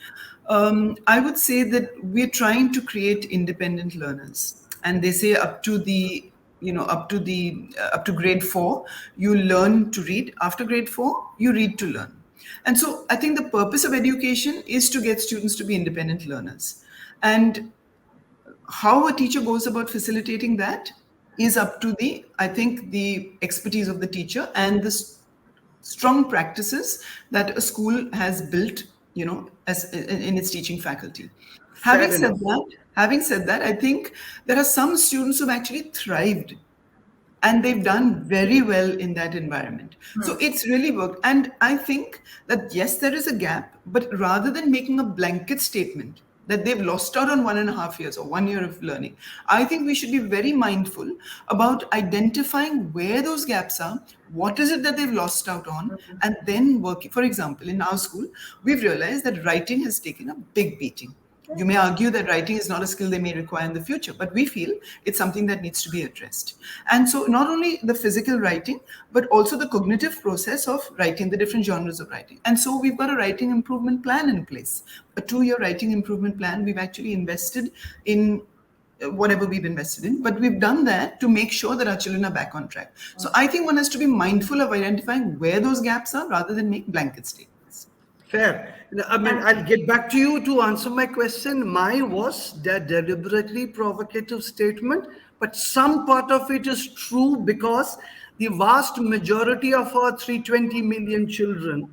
I would say that we're trying to create independent learners, and they say up to the up to grade 4, you learn to read. After grade 4, you read to learn. And so I think the purpose of education is to get students to be independent learners, and how a teacher goes about facilitating that is up to I think the expertise of the teacher and the strong practices that a school has built, as in its teaching faculty. Fair enough. Having said that, I think there are some students who've actually thrived and they've done very well in that environment. So it's really worked. And I think that, yes, there is a gap, but rather than making a blanket statement that they've lost out on 1.5 years or 1 year of learning, I think we should be very mindful about identifying where those gaps are, what is it that they've lost out on, and then working. For example, in our school, we've realized that writing has taken a big beating. You may argue that writing is not a skill they may require in the future, but we feel it's something that needs to be addressed. And so not only the physical writing, but also the cognitive process of writing, the different genres of writing. And so we've got a writing improvement plan in place, a 2-year writing improvement plan. We've actually invested in whatever we've invested in, but we've done that to make sure that our children are back on track. So I think one has to be mindful of identifying where those gaps are rather than make blanket statements. Fair. I mean, I'll get back to you to answer my question. Mine was that deliberately provocative statement, but some part of it is true because the vast majority of our 320 million children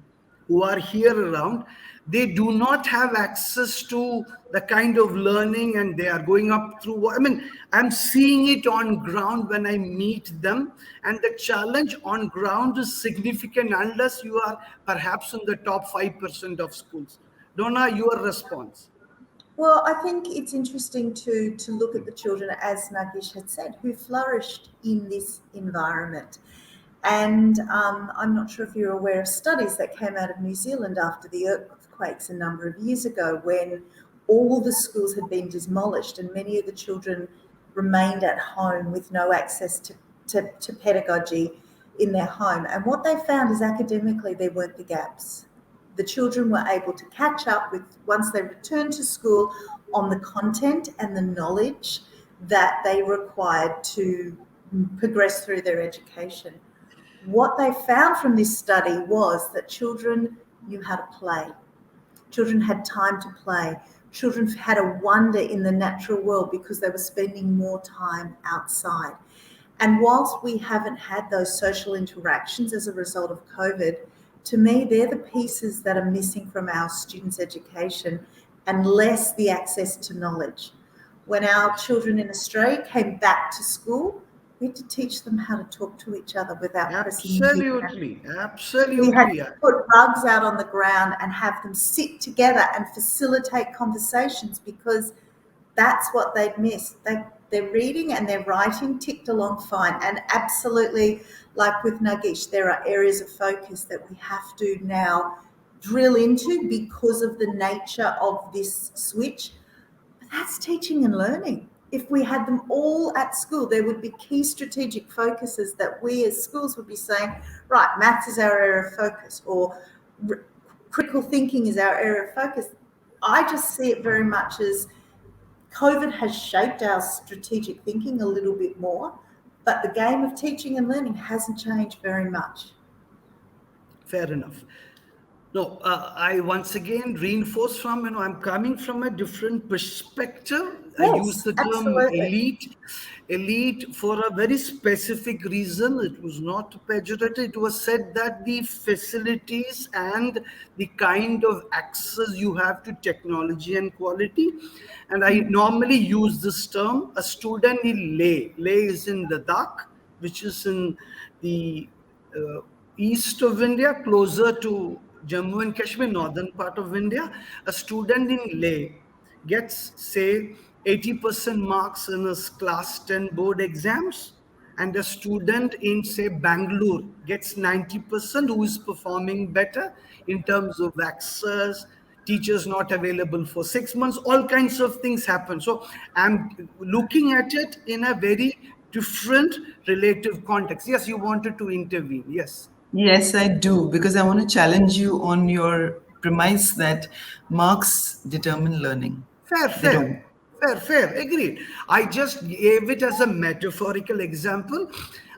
who are here around, they do not have access to the kind of learning, and they are going up through. I mean, I'm seeing it on ground when I meet them, and the challenge on ground is significant unless you are perhaps in the top 5% of schools. Donna, your response. Well, I think it's interesting to look at the children, as Nagish had said, who flourished in this environment. And I'm not sure if you're aware of studies that came out of New Zealand after the earthquakes a number of years ago, when all the schools had been demolished and many of the children remained at home with no access to pedagogy in their home. And what they found is academically there weren't the gaps. The children were able to catch up with, once they returned to school, on the content and the knowledge that they required to progress through their education. What they found from this study was that children knew how to play. Children had time to play. Children had a wonder in the natural world because they were spending more time outside. And whilst we haven't had those social interactions as a result of COVID, to me, they're the pieces that are missing from our students' education, and less the access to knowledge. When our children in Australia came back to school, we had to teach them how to talk to each other without pressing. Absolutely. We had to put rugs out on the ground and have them sit together and facilitate conversations, because that's what they'd missed. Their reading and their writing ticked along fine. And absolutely, like with Nagish, there are areas of focus that we have to now drill into because of the nature of this switch. But that's teaching and learning. If we had them all at school, there would be key strategic focuses that we as schools would be saying, right, maths is our area of focus, or critical thinking is our area of focus. I just see it very much as COVID has shaped our strategic thinking a little bit more, but the game of teaching and learning hasn't changed very much. Fair enough. No, I once again reinforce from, I'm coming from a different perspective. Yes, I use the term absolutely. elite for a very specific reason. It was not pejorative. It was said that the facilities and the kind of access you have to technology and quality. And I normally use this term, a student in Leh. Leh is in Ladakh, which is in the east of India, closer to Jammu and Kashmir, northern part of India, a student in Leh gets, say, 80% marks in his class 10 board exams, and a student in, say, Bangalore gets 90%, who is performing better in terms of access, teachers not available for 6 months, all kinds of things happen. So I'm looking at it in a very different relative context. Yes, you wanted to intervene. Yes. Yes, I do, because I want to challenge you on your premise that marks determine learning. Fair, They don't. fair, fair, agreed. I just gave it as a metaphorical example.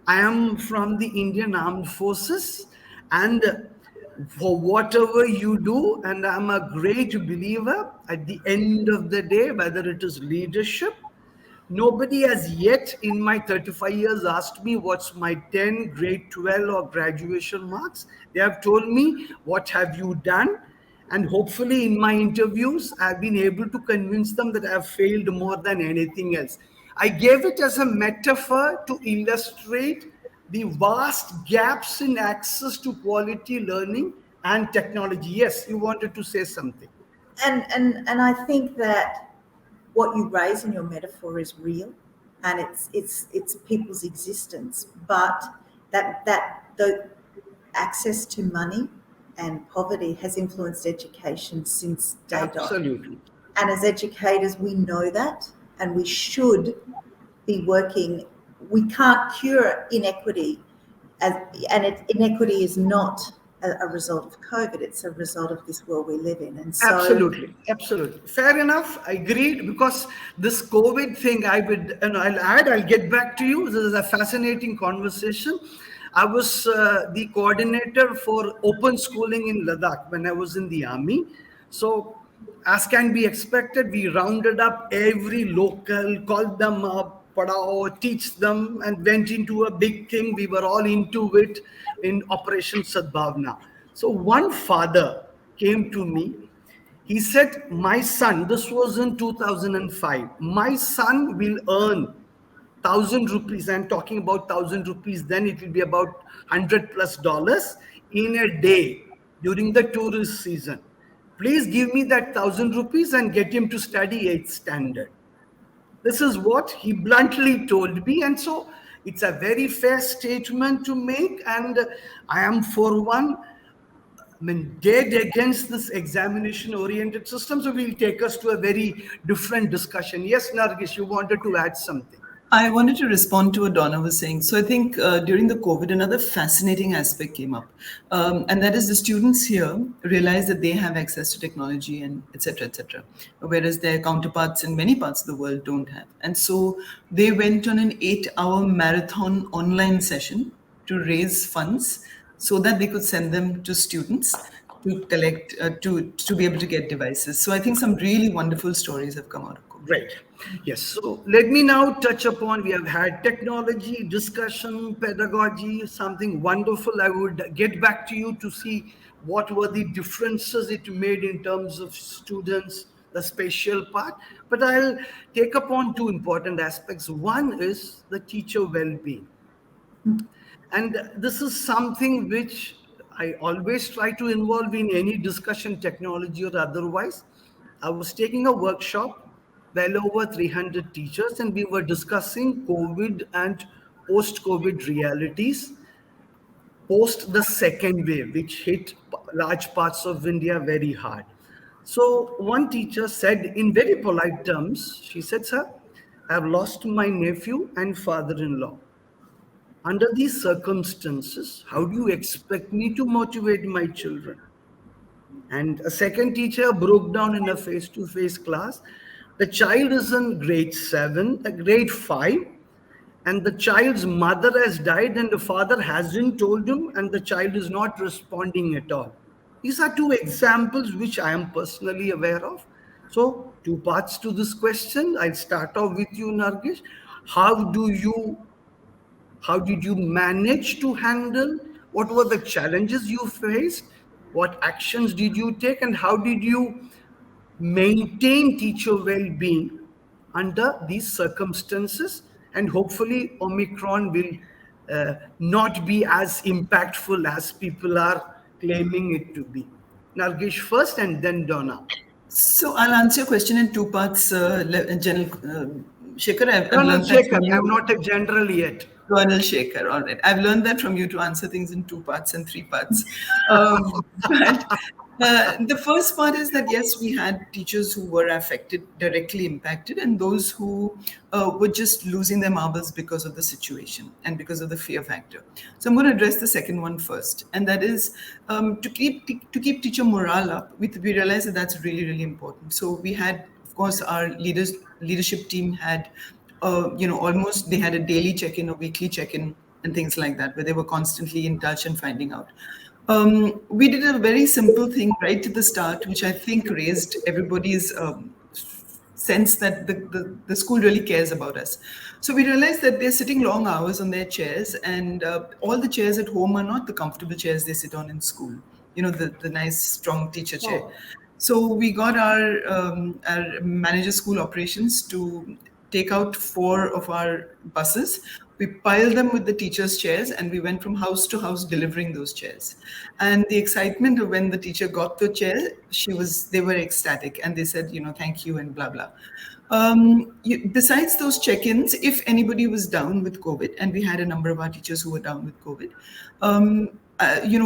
I am from the Indian Armed Forces, and for whatever you do, and I'm a great believer, at the end of the day, whether it is leadership, nobody has yet in my 35 years asked me what's my 10, grade 12 or graduation marks. They have told me, what have you done? And hopefully in my interviews, I've been able to convince them that I've failed more than anything else. I gave it as a metaphor to illustrate the vast gaps in access to quality learning and technology. Yes, you wanted to say something. And I think that what you raise in your metaphor is real, and it's people's existence, but that the access to money and poverty has influenced education since day dot. Absolutely. And as educators, we know that, and we should be working. We can't cure inequity, inequity is not a result of COVID. It's a result of this world we live in. And so, absolutely. Fair enough. I agreed, because this COVID thing, I'll get back to you. This is a fascinating conversation. I was the coordinator for open schooling in Ladakh when I was in the army. So, as can be expected, we rounded up every local, called them up, padao, teach them, and went into a big thing. We were all into it in Operation Sadbhavna. So one father came to me. He said, my son, this was in 2005, my son will earn 1,000 rupees. I'm talking about 1,000 rupees. Then it will be about $100+ in a day during the tourist season. Please give me that 1,000 rupees and get him to study 8th standard. This is what he bluntly told me. And so it's a very fair statement to make. And I am, for one, dead against this examination-oriented system. So we'll take us to a very different discussion. Yes, Nargis, you wanted to add something. I wanted to respond to what Donna was saying. So I think during the COVID, another fascinating aspect came up. And that is the students here realize that they have access to technology and et cetera, whereas their counterparts in many parts of the world don't have. And so they went on an 8-hour marathon online session to raise funds so that they could send them to students to collect, to be able to get devices. So I think some really wonderful stories have come out of COVID. Great. Yes. So let me now touch upon, we have had technology, discussion, pedagogy, something wonderful. I would get back to you to see what were the differences it made in terms of students, the spatial part. But I'll take upon two important aspects. One is the teacher well-being. And this is something which I always try to involve in any discussion, technology or otherwise. I was taking a workshop, well over 300 teachers, and we were discussing COVID and post-COVID realities, post the second wave, which hit large parts of India very hard. So one teacher said in very polite terms, she said, sir, I've lost my nephew and father-in-law. Under these circumstances, how do you expect me to motivate my children? And a second teacher broke down in a face-to-face class. The child is in grade 7, grade 5, and the child's mother has died and the father hasn't told him, and the child is not responding at all. These are two examples which I am personally aware of. So, two parts to this question. I'll start off with you, Nargis. How did you manage to handle? What were the challenges you faced? What actions did you take? And how did you maintain teacher well-being under these circumstances? And hopefully Omicron will not be as impactful as people are claiming it to be? Nargish first and then Donna. So I'll answer your question in two parts, General Shekhar. I've Colonel learned that Shekhar, from you. I'm not a general yet. Colonel Shekhar, all right. I've learned that from you to answer things in two parts and three parts. But the first part is that, yes, we had teachers who were affected, directly impacted, and those who were just losing their marbles because of the situation and because of the fear factor. So I'm going to address the second one first, and that is to keep teacher morale up. We realized that that's really, really important. So we had, of course, our leadership team had almost they had a daily check-in, a weekly check-in, and things like that, where they were constantly in touch and finding out. We did a very simple thing right at the start, which I think raised everybody's sense that the school really cares about us. So we realized that they're sitting long hours on their chairs, and all the chairs at home are not the comfortable chairs they sit on in school. The nice, strong teacher chair. Oh. So we got our manager school operations to take out 4 of our buses. We piled them with the teachers' chairs, and we went from house to house delivering those chairs. And the excitement of when the teacher got the chair, they were ecstatic, and they said, thank you and blah, blah. Besides those check-ins, if anybody was down with COVID, and we had a number of our teachers who were down with COVID,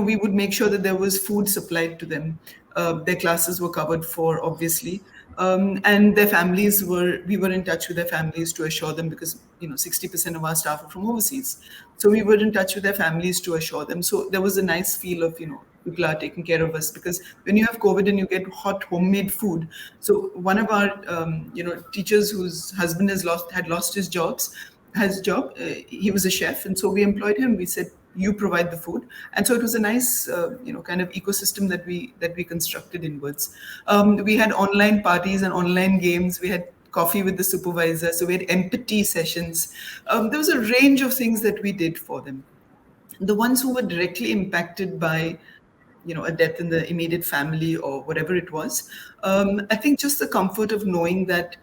we would make sure that there was food supplied to them. Their classes were covered for, obviously. And their families we were in touch with their families to assure them, because 60% of our staff are from overseas, so we were in touch with their families to assure them. So there was a nice feel of people are taking care of us, because when you have COVID and you get hot homemade food. So one of our teachers whose husband had lost his job, he was a chef, and so we employed him. We said, you provide the food, and so it was a nice kind of ecosystem that we constructed inwards. We had online parties and online games. We had coffee with the supervisor, so we had empathy sessions. There was a range of things that we did for them. The ones who were directly impacted by a death in the immediate family or whatever it was, I think just the comfort of knowing that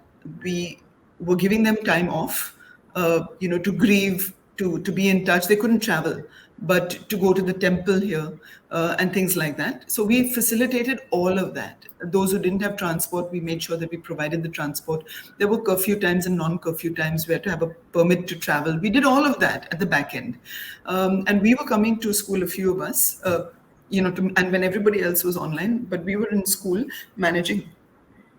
we were giving them time off, to grieve, to be in touch. They couldn't travel, but to go to the temple here and things like that. So we facilitated all of that. Those who didn't have transport, we made sure that we provided the transport. There were curfew times and non-curfew times. We had to have a permit to travel. We did all of that at the back end. And we were coming to school, a few of us, and when everybody else was online, but we were in school managing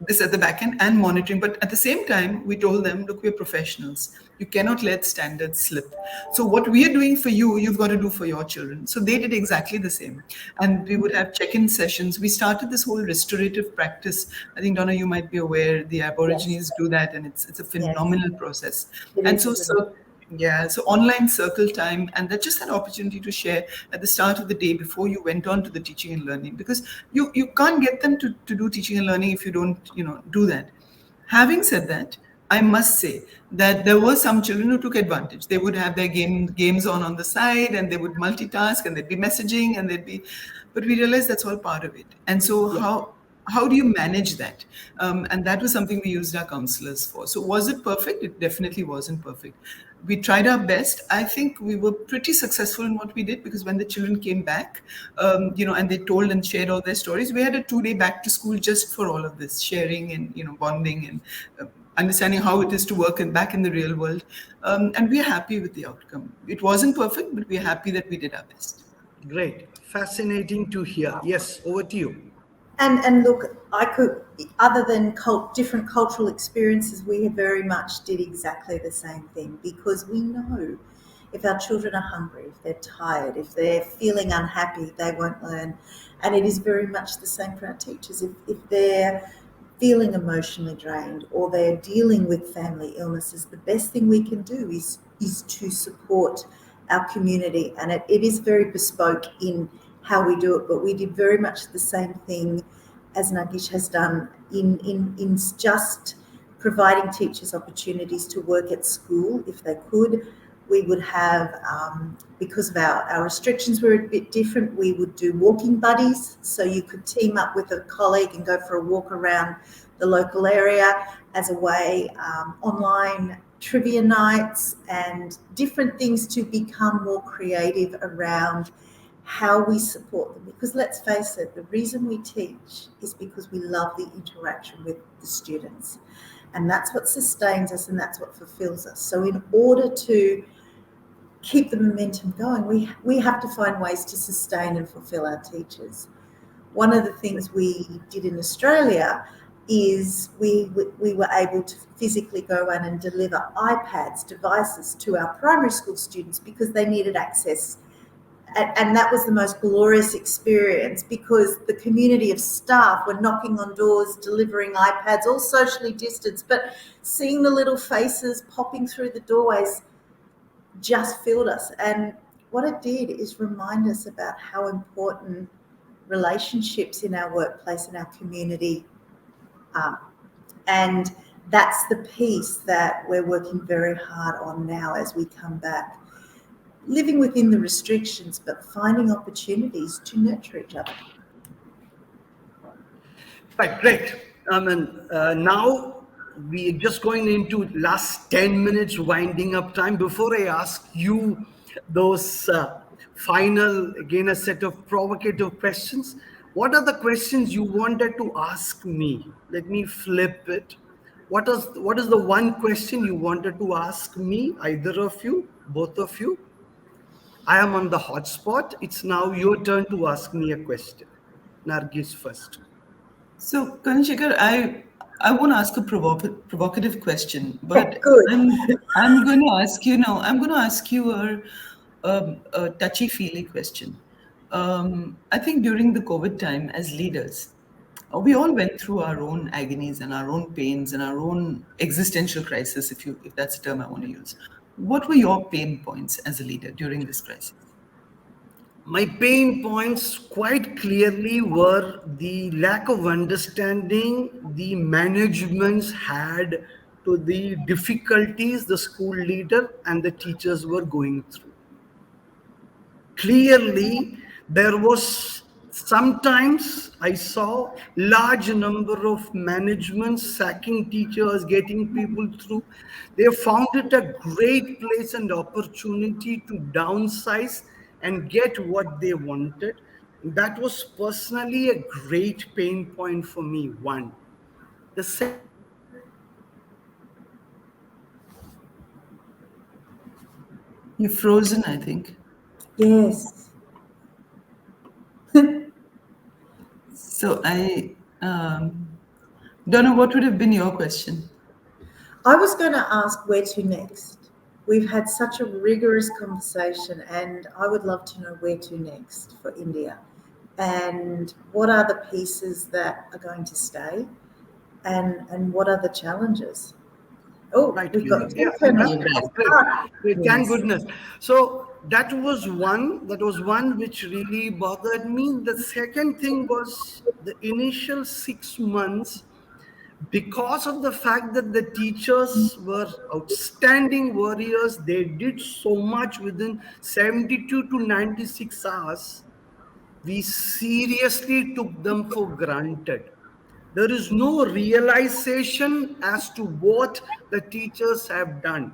this at the back end and monitoring. But at the same time, we told them, look, we're professionals. You cannot let standards slip. So what we are doing for you, you've got to do for your children. So they did exactly the same. And we would have check-in sessions. We started this whole restorative practice. I think, Donna, you might be aware, the Aborigines do that, and it's a phenomenal process. And so online circle time, and that just an opportunity to share at the start of the day before you went on to the teaching and learning, because you can't get them to do teaching and learning if you don't do that. Having said that, I must say that there were some children who took advantage. They would have their games on the side, and they would multitask, and they'd be messaging, and but we realized that's all part of it. And so how do you manage that? And that was something we used our counselors for. So was it perfect? It definitely wasn't perfect. We tried our best. I think we were pretty successful in what we did, because when the children came back, and they told and shared all their stories, we had a 2-day back to school just for all of this, sharing and bonding and understanding how it is to work back in the real world. And we're happy with the outcome. It wasn't perfect, but we're happy that we did our best. Great. Fascinating to hear. Yes, over to you. And look, I could, other than different cultural experiences, we very much did exactly the same thing, because we know if our children are hungry, if they're tired, if they're feeling unhappy, they won't learn. And it is very much the same for our teachers. If they're feeling emotionally drained or they're dealing with family illnesses, the best thing we can do is to support our community. And it is very bespoke in how we do it, but we did very much the same thing as Nagish has done in just providing teachers opportunities to work at school if they could. We would have, because of our restrictions were a bit different, we would do walking buddies, so you could team up with a colleague and go for a walk around the local area as a way, online trivia nights and different things to become more creative around how we support them. Because let's face it, the reason we teach is because we love the interaction with the students. And that's what sustains us and that's what fulfills us. So in order to keep the momentum going, we have to find ways to sustain and fulfill our teachers. One of the things we did in Australia is we were able to physically go around and deliver iPads, devices to our primary school students because they needed access. And that was the most glorious experience because the community of staff were knocking on doors, delivering iPads, all socially distanced, but seeing the little faces popping through the doorways just filled us. And what it did is remind us about how important relationships in our workplace and our community are. And that's the piece that we're working very hard on now as we come back. Living within the restrictions, but finding opportunities to nurture each other. Right, great. Now we're just going into last 10 minutes winding up time. Before I ask you those final, again, a set of provocative questions, what are the questions you wanted to ask me? Let me flip it. What is the one question you wanted to ask me, either of you, both of you? I am on the hotspot. It's now your turn to ask me a question. Nargis first. So, Kanishikar, I want to ask a provocative question, but Good. I'm going to ask you now. I'm going to ask you a touchy-feely question. I think during the COVID time, as leaders, we all went through our own agonies and our own pains and our own existential crisis, if that's a term I want to use. What were your pain points as a leader during this crisis? My pain points quite clearly were the lack of understanding the managements had to the difficulties the school leader and the teachers were going through. Clearly, there was sometimes I saw large number of managements sacking teachers, getting people through. They found it a great place and opportunity to downsize and get what they wanted. That was personally a great pain point for me. One. The second was You're frozen, I think. Yes. So I don't know what would have been your question. I was going to ask where to next. We've had such a rigorous conversation, and I would love to know where to next for India. And what are the pieces that are going to stay? And what are the challenges? Oh, right. we've got Yeah, two turns. fantastic. Great. Great. Thank goodness. So that was one. That was one which really bothered me. The second thing was the initial 6 months, because of the fact that the teachers were outstanding warriors. They did so much within 72 to 96 hours. We seriously took them for granted. There is no realization as to what the teachers have done.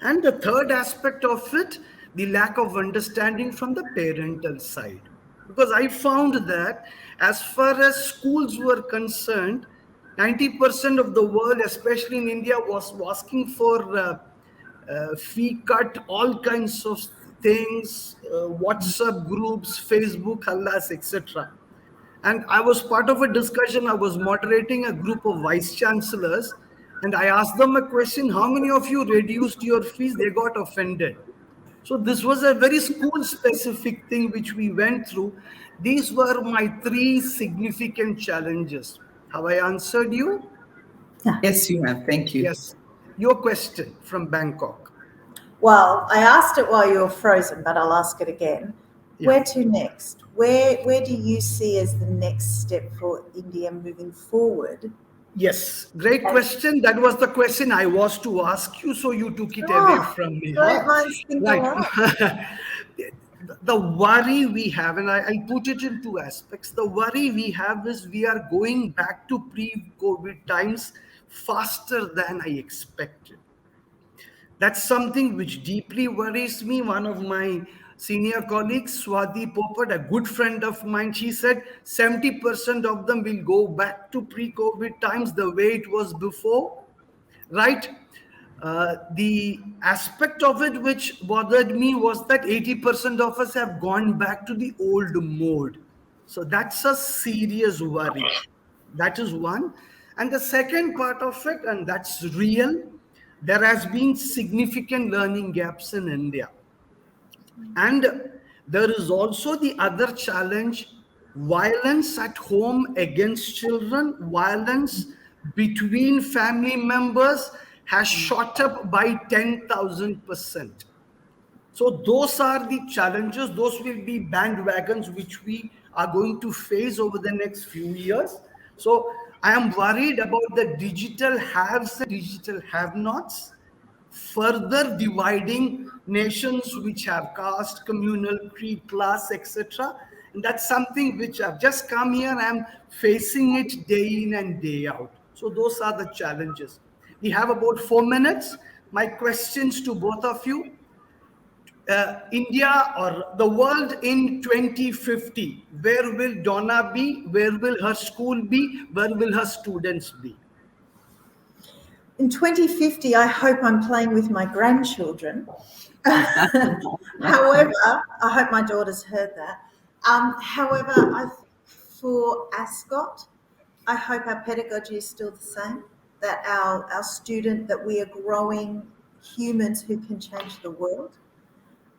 And the third aspect of it, the lack of understanding from the parental side. Because I found that as far as schools were concerned, 90% of the world, especially in India, was asking for fee cut, all kinds of things, WhatsApp groups, Facebook, hallas, etc. And I was part of a discussion. I was moderating a group of vice chancellors, and I asked them a question: how many of you reduced your fees? They got offended. So this was a very school specific thing which we went through. These were my three significant challenges. Have I answered you? Yes, you have. Thank you. Yes. Your question from Bangkok. Well, I asked it while you were frozen, but I'll ask it again. Yeah. Where to next? Where do you see as the next step for India moving forward? Yes, great question. That was the question I was to ask you, so you took it away Oh, from me. great Huh? minds think alike. Right. The worry we have, and I'll put it in two aspects. The worry we have is we are going back to pre-COVID times faster than I expected. That's something which deeply worries me. One of my senior colleague Swati Popat, a good friend of mine, she said 70% of them will go back to pre-COVID times the way it was before, right? The aspect of it which bothered me was that 80% of us have gone back to the old mode. So that's a serious worry. That is one. And the second part of it, and that's real, there has been significant learning gaps in India. And there is also the other challenge, violence at home against children, violence between family members has shot up by 10,000%. So those are the challenges. Those will be bandwagons which we are going to face over the next few years. So I am worried about the digital haves and digital have-nots, further dividing nations which have caste, communal, creed, class, etc. And that's something which I've just come here. I'm facing it day in and day out. So those are the challenges. We have about 4 minutes. My questions to both of you. India or the world in 2050, where will Donna be? Where will her school be? Where will her students be? In 2050, I hope I'm playing with my grandchildren. However, I hope my daughter's heard that. However, for Ascot, I hope our pedagogy is still the same, that our student, that we are growing humans who can change the world.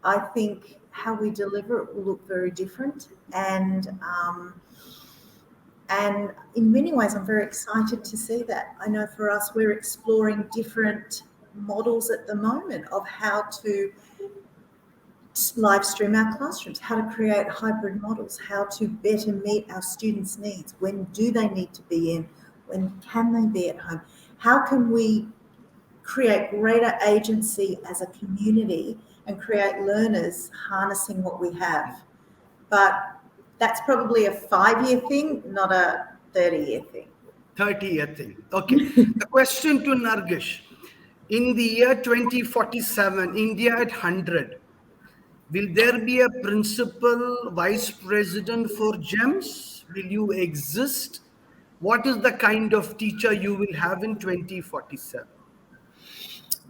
I think how we deliver it will look very different. And in many ways, I'm very excited to see that. I know for us, we're exploring different models at the moment of how to live stream our classrooms, how to create hybrid models, how to better meet our students' needs. When do they need to be in? When can they be at home? How can we create greater agency as a community and create learners harnessing what we have? But that's probably a 5-year thing, not a 30-year thing. 30-year thing. Okay. The question to Nargish. In the year 2047, India at 100, will there be a principal vice president for GEMS? Will you exist? What is the kind of teacher you will have in 2047?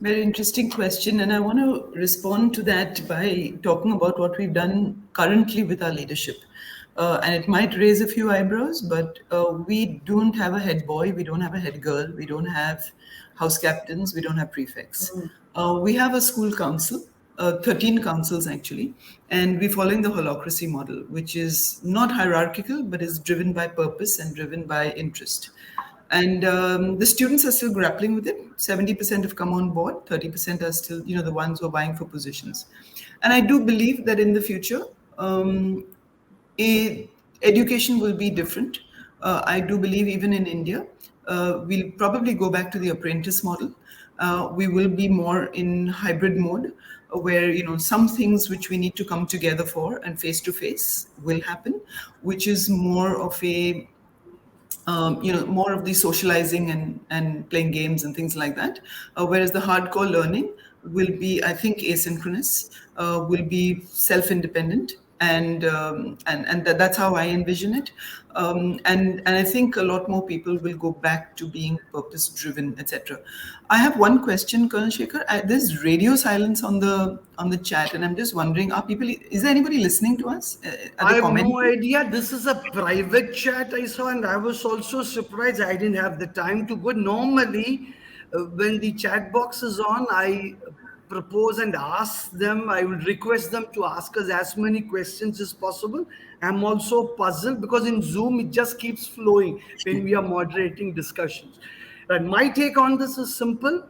Very interesting question, and I want to respond to that by talking about what we've done currently with our leadership. And it might raise a few eyebrows, but we don't have a head boy, we don't have a head girl, we don't have house captains, we don't have prefects. We have a school council, 13 councils actually, and we're following the holacracy model, which is not hierarchical, but is driven by purpose and driven by interest. And the students are still grappling with it. 70% have come on board, 30% are still, the ones who are vying for positions. And I do believe that in the future, education will be different. I do believe even in India, we'll probably go back to the apprentice model. We will be more in hybrid mode, where some things which we need to come together for and face to face will happen, which is more of a more of the socializing and playing games and things like that. Whereas the hardcore learning will be, I think, asynchronous, will be self-independent. And that's how I envision it. And I think a lot more people will go back to being purpose-driven, etc. I have one question, Colonel Shekhar. There's radio silence on the chat, and I'm just wondering, is there anybody listening to us? I have no idea. This is a private chat I saw, and I was also surprised I didn't have the time to go. Normally, when the chat box is on, I propose and ask them, I will request them to ask us as many questions as possible. I'm also puzzled because in Zoom, it just keeps flowing when we are moderating discussions. And my take on this is simple.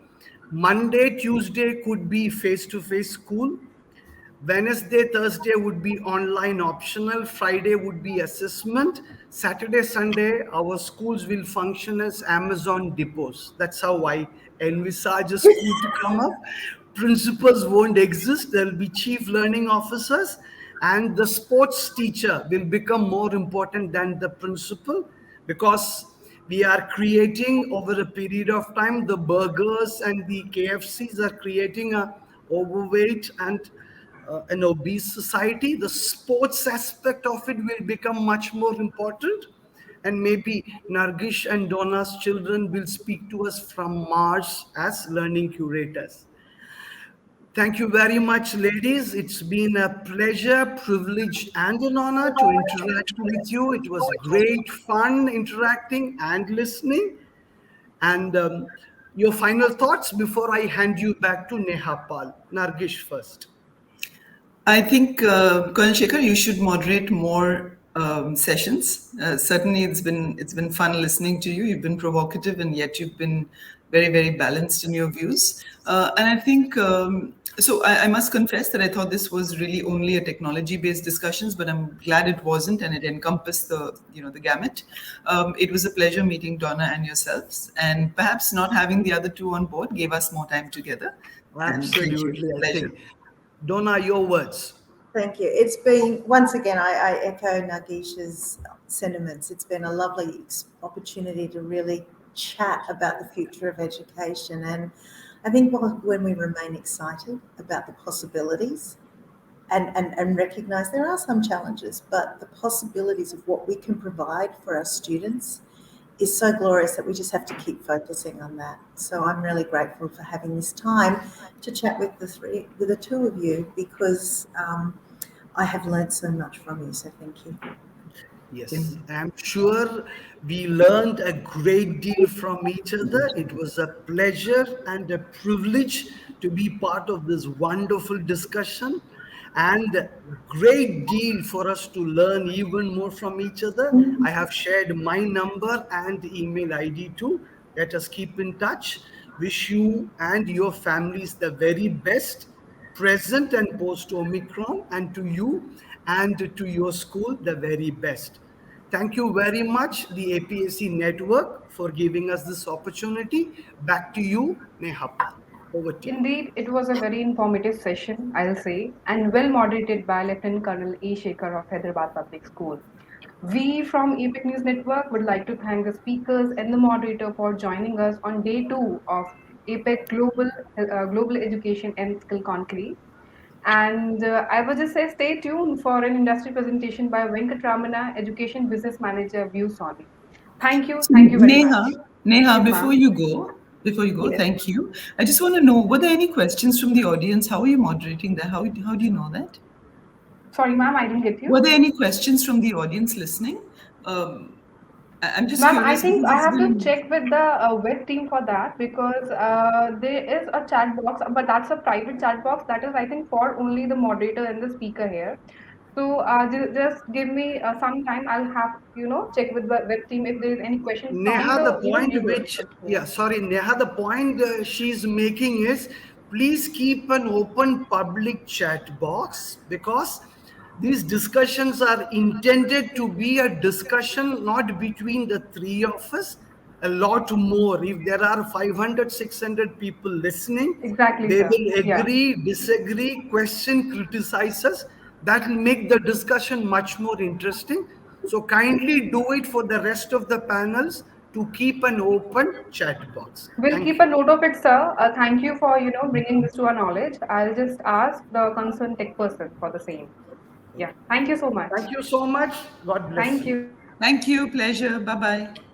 Monday, Tuesday could be face-to-face school. Wednesday, Thursday would be online optional. Friday would be assessment. Saturday, Sunday, our schools will function as Amazon depots. That's how I envisage a school to come up. Principals won't exist. There'll be chief learning officers, and the sports teacher will become more important than the principal, because we are creating over a period of time, the burgers and the KFCs are creating a overweight and an obese society, the sports aspect of it will become much more important. And maybe Nargish and Donna's children will speak to us from Mars as learning curators. Thank you very much, ladies. It's been a pleasure, privilege, and an honor to interact with you. It was great fun interacting and listening. And your final thoughts before I hand you back to Nehapal. Nargish first. I think, Colonel Shekhar, you should moderate more sessions. Certainly, it's been fun listening to you. You've been provocative, and yet you've been very, very balanced in your views. And I think so. I must confess that I thought this was really only a technology-based discussions, but I'm glad it wasn't, and it encompassed the gamut. It was a pleasure meeting Donna and yourselves, and perhaps not having the other two on board gave us more time together. And thank you. Absolutely, I Pleasure. think. Donna, your words. Thank you. It's been, once again, I echo Nagish's sentiments. It's been a lovely opportunity to really chat about the future of education. And I think when we remain excited about the possibilities and recognise there are some challenges, but the possibilities of what we can provide for our students is so glorious that we just have to keep focusing on that. So I'm really grateful for having this time to chat with the two of you, because I have learned so much from you. So thank you. Yes, I'm sure we learned a great deal from each other. It was a pleasure and a privilege to be part of this wonderful discussion, and a great deal for us to learn even more from each other. I have shared my number and email ID too. Let us keep in touch. Wish you and your families the very best, present and post Omicron, and to you and to your school the very best. Thank you very much, the APAC network, for giving us this opportunity. Back to you, Nehapal. Over to you. Indeed, it was a very informative session, I'll say, and well moderated by Lieutenant Colonel A. Shekhar of Hyderabad Public School. We from APAC News Network would like to thank the speakers and the moderator for joining us on day 2 of APAC Global Education and Skill Conclave. And I would just say stay tuned for an industry presentation by Venkatramana, Education Business Manager, View Sony. So Thank you very much. Neha, Yes, ma'am. before you go, Yes. thank you. I just want to know, were there any questions from the audience? How are you moderating that? How do you know that? Sorry, ma'am, I didn't get you. Were there any questions from the audience listening? I'm just Ma'am, I curious think because I there's have to been. check with the web team for that, because there is a chat box, but that's a private chat box. That is, I think, for only the moderator and the speaker here. So just give me some time. I'll have check with the web team if there is any question from Neha, the the point viewers. which, yeah, sorry, Neha, the point she's making is please keep an open public chat box, because these discussions are intended to be a discussion not between the three of us, a lot more. If there are 500, 600 people listening, Exactly, they sir. will Yeah. agree, disagree, question, criticize us. That will make the discussion much more interesting. So kindly do it for the rest of the panels to keep an open chat box. We'll Thank keep a you. note of it, sir. Thank you for bringing this to our knowledge. I'll just ask the concerned tech person for the same. Yeah. Thank you so much. Thank you so much. God bless Thank you. you. Thank you, pleasure. Bye bye.